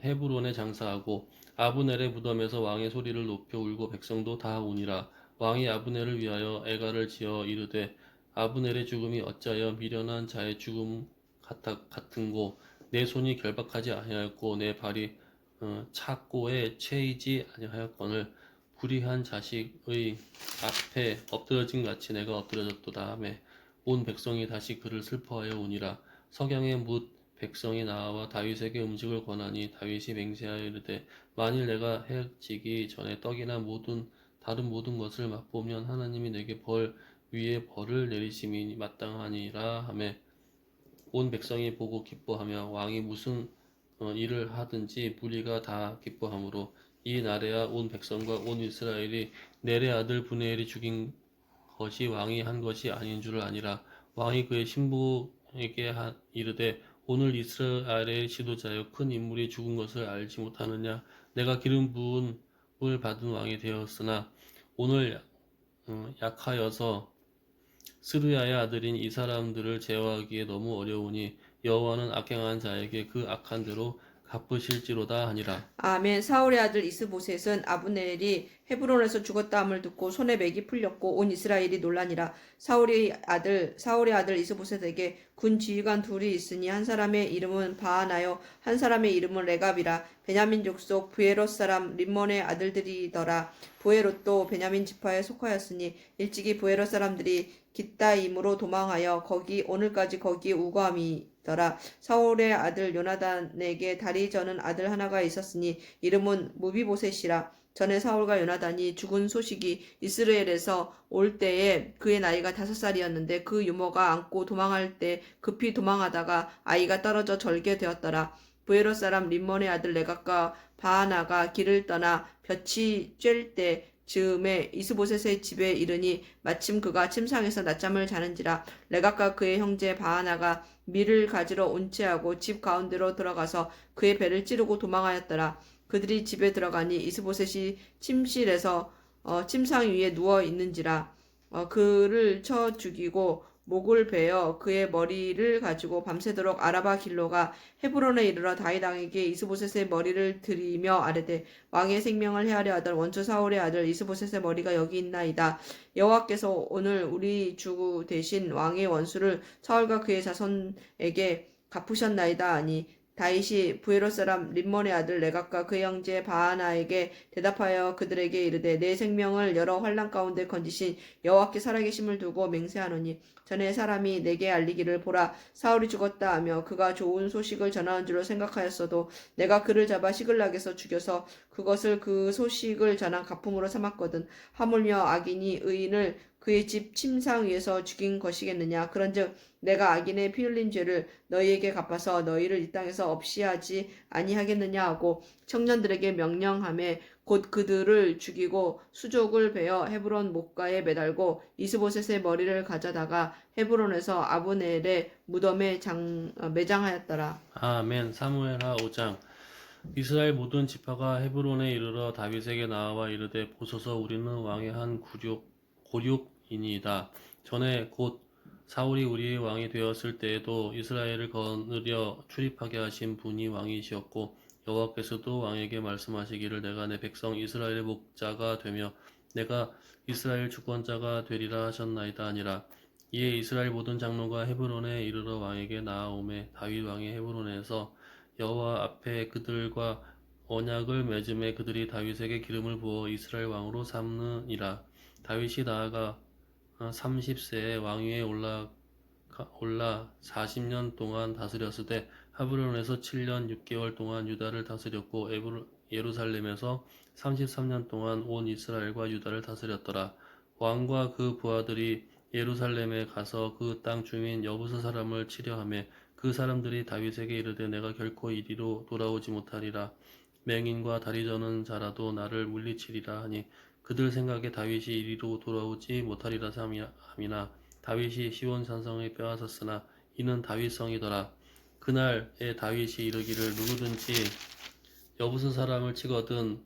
헤브론에 장사하고 아브넬의 무덤에서 왕의 소리를 높여 울고 백성도 다 우니라. 왕이 아브넬을 위하여 애가를 지어 이르되 아브넬의 죽음이 어찌하여 미련한 자의 죽음 같은고 내 손이 결박하지 아니하였고 내 발이 착고에 채이지 아니하였거늘 불의한 자식의 앞에 엎드러진 같이 내가 엎드러졌도다 하매 온 백성이 다시 그를 슬퍼하여 우니라. 석양에 뭇 백성이 나와 다윗에게 음식을 권하니 다윗이 맹세하여 이르되 만일 내가 해지기 전에 떡이나 다른 모든 것을 맛보면 하나님이 내게 벌 위에 벌을 내리심이 마땅하니라 하매 온 백성이 보고 기뻐하며 왕이 무슨 일을 하든지 무리가 다 기뻐하므로 이 날에야 온 백성과 온 이스라엘이 넬의 아들 브네엘이 죽인 것이 왕이 한 것이 아닌 줄을 아니라. 왕이 그의 신부에게 이르되 오늘 이스라엘의 지도자여 큰 인물이 죽은 것을 알지 못하느냐. 내가 기름 부음을 받은 왕이 되었으나 오늘 약하여서 스루야의 아들인 이 사람들을 제어하기에 너무 어려우니 여호와는 악행한 자에게 그 악한 대로 갚으실지로다 하니라. 아멘. 사울의 아들 이스보셋은 아브넬이 헤브론에서 죽었다 함을 듣고 손에 맥이 풀렸고 온 이스라엘이 놀라니라. 사울의 아들 이스보셋에게 군 지휘관 둘이 있으니 한 사람의 이름은 바하나요 한 사람의 이름은 레갑이라. 베냐민 족속 부에롯 사람 림몬의 아들들이더라. 부에롯도 베냐민 지파에 속하였으니 일찍이 부에롯 사람들이 깃다임으로 도망하여 오늘까지 거기 우거함이더라. 사울의 아들 요나단에게 다리 저는 아들 하나가 있었으니 이름은 무비보셋이라. 전에 사울과 요나단이 죽은 소식이 이스라엘에서 올 때에 그의 나이가 5살이었는데 그 유모가 안고 도망할 때 급히 도망하다가 아이가 떨어져 절게 되었더라. 부에롯 사람 림몬의 아들 레갑과 바하나가 길을 떠나 볕이 쬐을 때 즈음에 이스보셋의 집에 이르니 마침 그가 침상에서 낮잠을 자는지라. 레갑과 그의 형제 바하나가 밀을 가지러 온채하고 집 가운데로 들어가서 그의 배를 찌르고 도망하였더라. 그들이 집에 들어가니 이스보셋이 침실에서 침상 위에 누워 있는지라. 그를 쳐 죽이고 목을 베어 그의 머리를 가지고 밤새도록 아라바 길로가 헤브론에 이르러 다윗 왕에게 이스보셋의 머리를 들이며 아뢰되 왕의 생명을 헤아려 하던 원초 사울의 아들 이스보셋의 머리가 여기 있나이다. 여호와께서 오늘 우리 주 대신 왕의 원수를 사울과 그의 자손에게 갚으셨나이다 하니 다윗이 부에롯 사람 림몬의 아들 레갑과 그의 형제 바하나에게 대답하여 그들에게 이르되 내 생명을 여러 환난 가운데 건지신 여호와께 살아계심을 두고 맹세하노니 전에 사람이 내게 알리기를 보라 사울이 죽었다 하며 그가 좋은 소식을 전하는 줄로 생각하였어도 내가 그를 잡아 시글락에서 죽여서 그것을 그 소식을 전한 가품으로 삼았거든. 하물며 악인이 의인을 그의 집 침상 위에서 죽인 것이겠느냐. 그런즉 내가 악인의 피 흘린 죄를 너희에게 갚아서 너희를 이 땅에서 없이 하지 아니하겠느냐 하고 청년들에게 명령하매 곧 그들을 죽이고 수족을 베어 헤브론 목가에 매달고 이스보셋의 머리를 가져다가 헤브론에서 아브넬의 무덤에 매장하였더라. 아멘. 사무엘하 5장. 이스라엘 모든 지파가 헤브론에 이르러 다윗에게 나와 이르되 보소서 우리는 왕의 한 고륙이니이다. 전에 곧 사울이 우리의 왕이 되었을 때에도 이스라엘을 거느려 출입하게 하신 분이 왕이시었고 여호와께서도 왕에게 말씀하시기를 내가 내 백성 이스라엘의 목자가 되며 내가 이스라엘 주권자가 되리라 하셨나이다 하니라. 이에 이스라엘 모든 장로가 헤브론에 이르러 왕에게 나아오매 다윗 왕이 헤브론에서 여호와 앞에 그들과 언약을 맺음에 그들이 다윗에게 기름을 부어 이스라엘 왕으로 삼느니라. 다윗이 나아가 30세에 왕위에 올라 40년 동안 다스렸으되 하브론에서 7년 6개월 동안 유다를 다스렸고 예루살렘에서 33년 동안 온 이스라엘과 유다를 다스렸더라. 왕과 그 부하들이 예루살렘에 가서 그 땅 주민 여부서 사람을 치려하며 그 사람들이 다윗에게 이르되 내가 결코 이리로 돌아오지 못하리라. 맹인과 다리 저는 자라도 나를 물리치리라 하니 그들 생각에 다윗이 이리로 돌아오지 못하리라 함이나 다윗이 시온 산성에 빼앗았으나 이는 다윗성이더라. 그날에 다윗이 이르기를 누구든지 여부서 사람을 치거든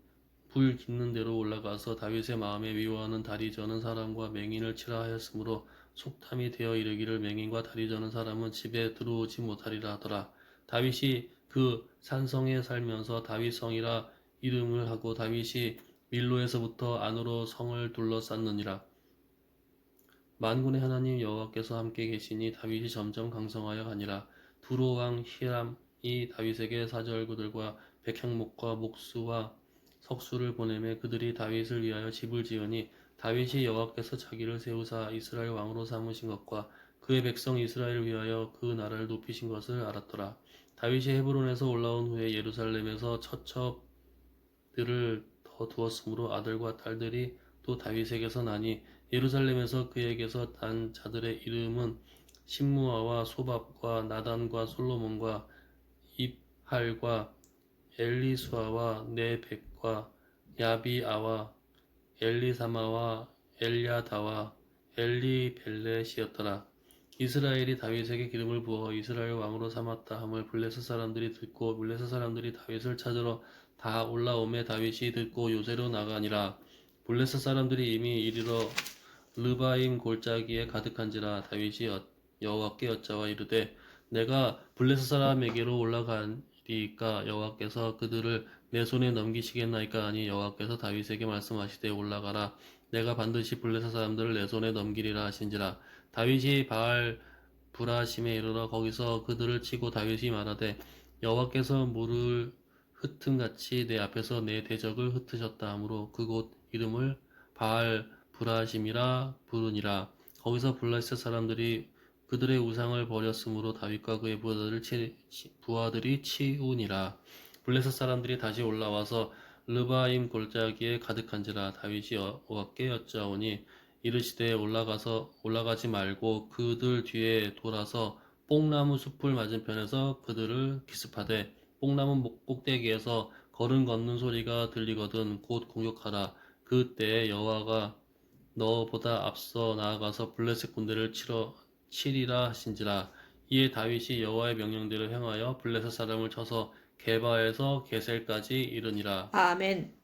불 짓는 데로 올라가서 다윗의 마음에 미워하는 다리 저는 사람과 맹인을 치라 하였으므로 속담이 되어 이르기를 맹인과 다리 저는 사람은 집에 들어오지 못하리라 하더라. 다윗이 그 산성에 살면서 다윗성이라 이름을 하고 다윗이 밀로에서부터 안으로 성을 둘러쌌느니라. 만군의 하나님 여호와께서 함께 계시니 다윗이 점점 강성하여 가니라. 두로 왕 히람이 다윗에게 사절구들과 백향목과 목수와 석수를 보내매 그들이 다윗을 위하여 집을 지으니 다윗이 여호와께서 자기를 세우사 이스라엘 왕으로 삼으신 것과 그의 백성 이스라엘을 위하여 그 나라를 높이신 것을 알았더라. 다윗이 헤브론에서 올라온 후에 예루살렘에서 처첩들을 더 두었으므로 아들과 딸들이 또 다윗에게서 나니 예루살렘에서 그에게서 난 자들의 이름은 신무아와 소밥과 나단과 솔로몬과 입할과 엘리수아와 네벡과 야비아와 엘리사마와 엘야다와 엘리벨렛이었더라. 이스라엘이 다윗에게 기름을 부어 이스라엘 왕으로 삼았다 함을 블레셋 사람들이 듣고 블레셋 사람들이 다윗을 찾으러 다 올라오매 다윗이 듣고 요새로 나가니라. 블레셋 사람들이 이미 이르러 르바임 골짜기에 가득한지라. 다윗이 여호와께 여짜와 이르되 내가 블레셋 사람에게로 올라가리까 여호와께서 그들을 내 손에 넘기시겠나이까 하니 여호와께서 다윗에게 말씀하시되 올라가라 내가 반드시 블레셋 사람들을 내 손에 넘기리라 하신지라. 다윗이 바알 브라심에 이르러 거기서 그들을 치고 다윗이 말하되 여호와께서 물을 흩음같이 내 앞에서 내 대적을 흩으셨다 하므로 그곳 이름을 바알 브라심이라 부르니라. 거기서 블레셋 사람들이 그들의 우상을 버렸으므로 다윗과 그의 부하들이 치우니라. 블레셋 사람들이 다시 올라와서 르바임 골짜기에 가득한지라. 다윗이 여호와께 여짜오니 이르시되 올라가지 말고 그들 뒤에 돌아서 뽕나무 숲을 맞은편에서 그들을 기습하되 뽕나무 꼭대기에서 걸음 걷는 소리가 들리거든 곧 공격하라. 그때 여호와가 너보다 앞서 나아가서 블레셋 군대를 치리라 하신지라. 이에 다윗이 여호와의 명령대로 행하여 블레셋 사람을 쳐서 게바에서 게셀까지 이르니라. 아멘.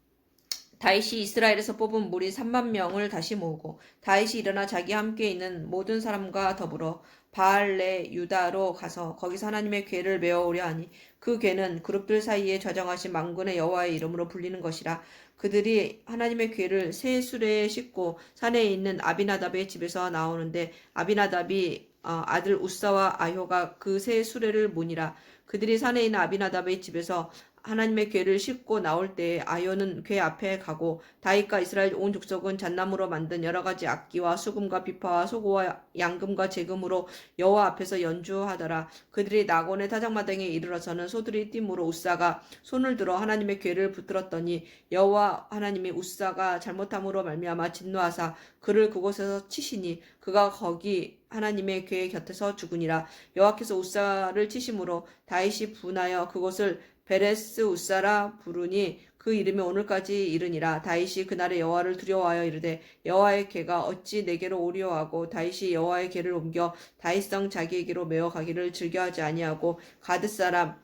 다윗이 이스라엘에서 뽑은 무리 3만 명을 다시 모으고 다윗이 일어나 자기 함께 있는 모든 사람과 더불어 바알레 유다로 가서 거기서 하나님의 궤를 메어오려 하니 그 궤는 그룹들 사이에 좌정하신 만군의 여호와의 이름으로 불리는 것이라. 그들이 하나님의 궤를 새 수레에 싣고 산에 있는 아비나답의 집에서 나오는데 아비나답이 아들 우사와 아효가 그 새 수레를 모니라. 그들이 산에 있는 아비나답의 집에서 하나님의 궤를 싣고 나올 때에 아효는 궤 앞에 가고 다윗과 이스라엘 온 족속은 잣나무로 만든 여러 가지 악기와 수금과 비파와 소고와 양금과 제금으로 여호와 앞에서 연주하더라. 그들이 나곤의 타작마당에 이르러서는 소들이 띠므로 우사가 손을 들어 하나님의 궤를 붙들었더니 여호와 하나님이 우사가 잘못함으로 말미암아 진노하사 그를 그곳에서 치시니 그가 거기 하나님의 궤 곁에서 죽으니라. 여호와께서 우사를 치심으로 다윗이 분하여 그곳을 베레스 우사라 부르니 그 이름이 오늘까지 이르니라. 다윗이 그날에 여호와를 두려워하여 이르되 여호와의 궤가 어찌 내게로 오리오 하고 다윗이 여호와의 궤를 옮겨 다윗성 자기에게로 메어 가기를 즐겨하지 아니하고 가드 사람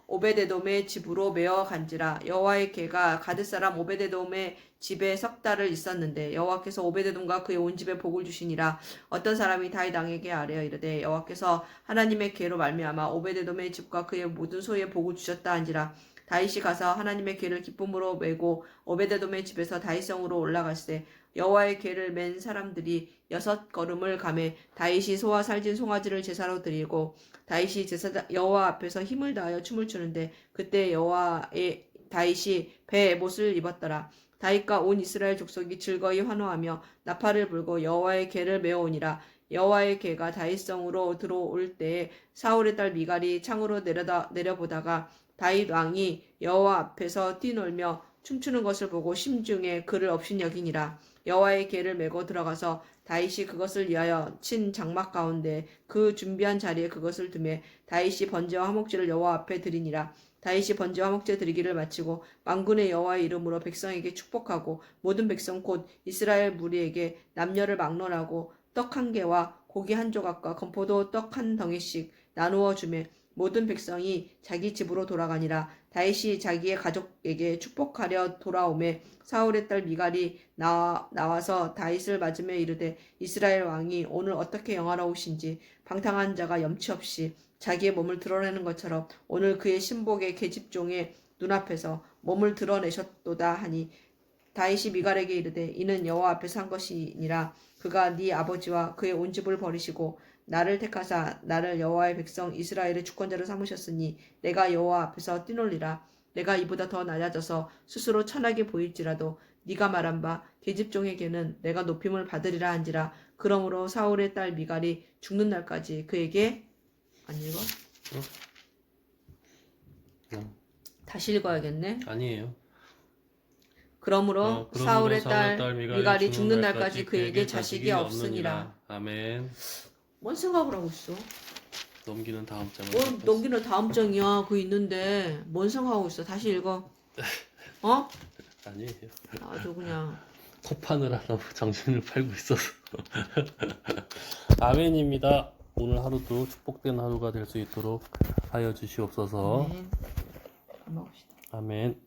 오베데돔의 집으로 메어 간지라. 여호와의 궤가 가드 사람 오베데돔의 집에 석 달을 있었는데 여호와께서 오베데돔과 그의 온 집에 복을 주시니라. 어떤 사람이 다윗 왕에게 아뢰어 이르되 여호와께서 하나님의 궤로 말미암아 오베데돔의 집과 그의 모든 소유에 복을 주셨다 한지라. 다윗이 가서 하나님의 궤를 기쁨으로 메고 오베데돔의 집에서 다윗성으로 올라갔을 여호와의 궤를 맨 사람들이 6걸음을 가매 다윗이 소와 살진 송아지를 제사로 드리고 다윗이 여호와 앞에서 힘을 다하여 춤을 추는데 그때 다윗이 배 에봇을 입었더라. 다윗과 온 이스라엘 족속이 즐거이 환호하며 나팔을 불고 여호와의 궤를 메어오니라. 여호와의 궤가 다윗성으로 들어올 때에 사울의 딸 미갈이 창으로 내려보다가 다윗 왕이 여호와 앞에서 뛰놀며 춤추는 것을 보고 심중에 그를 업신여기니라. 여호와의 궤를 메고 들어가서 다윗이 그것을 위하여 친 장막 가운데 그 준비한 자리에 그것을 두매 다윗이 번제와 화목제를 여호와 앞에 드리니라. 다윗이 번제와 화목제 드리기를 마치고 만군의 여호와의 이름으로 백성에게 축복하고 모든 백성 곧 이스라엘 무리에게 남녀를 막론하고 떡 1개와 고기 1조각과 건포도 떡 1덩이씩 나누어 주매 모든 백성이 자기 집으로 돌아가니라. 다윗이 자기의 가족에게 축복하려 돌아오매 사울의 딸 미갈이 나와서 다윗을 맞으며 이르되 이스라엘 왕이 오늘 어떻게 영화로우신지 방탕한 자가 염치 없이 자기의 몸을 드러내는 것처럼 오늘 그의 신복의 계집종의 눈앞에서 몸을 드러내셨도다 하니 다윗이 미갈에게 이르되 이는 여호와 앞에서 한 것이니라. 그가 네 아버지와 그의 온 집을 버리시고 나를 택하사 나를 여호와의 백성 이스라엘의 주권자로 삼으셨으니 내가 여호와 앞에서 뛰놀리라. 내가 이보다 더 낮아져서 스스로 천하게 보일지라도 네가 말한 바 계집종에게는 내가 높임을 받으리라 한지라. 그러므로 사울의 딸 미갈이 죽는 날까지 그에게 안 읽어? 다시 읽어야겠네. 아니에요. 그러므로 사울의 딸 미갈이 죽는 날까지 그에게 자식이 없으니라. 아멘. 뭔 생각을 하고 있어? 넘기는 다음 장을. 넘기는 다음 장이야. 그거 있는데 뭔 생각하고 있어? 다시 읽어. 어? 아니에요. 아주 그냥. 코판을 하나 정신을 팔고 있어서. 아멘입니다. 오늘 하루도 축복된 하루가 될 수 있도록 하여 주시옵소서. 아멘. 밥 먹읍시다. 아멘.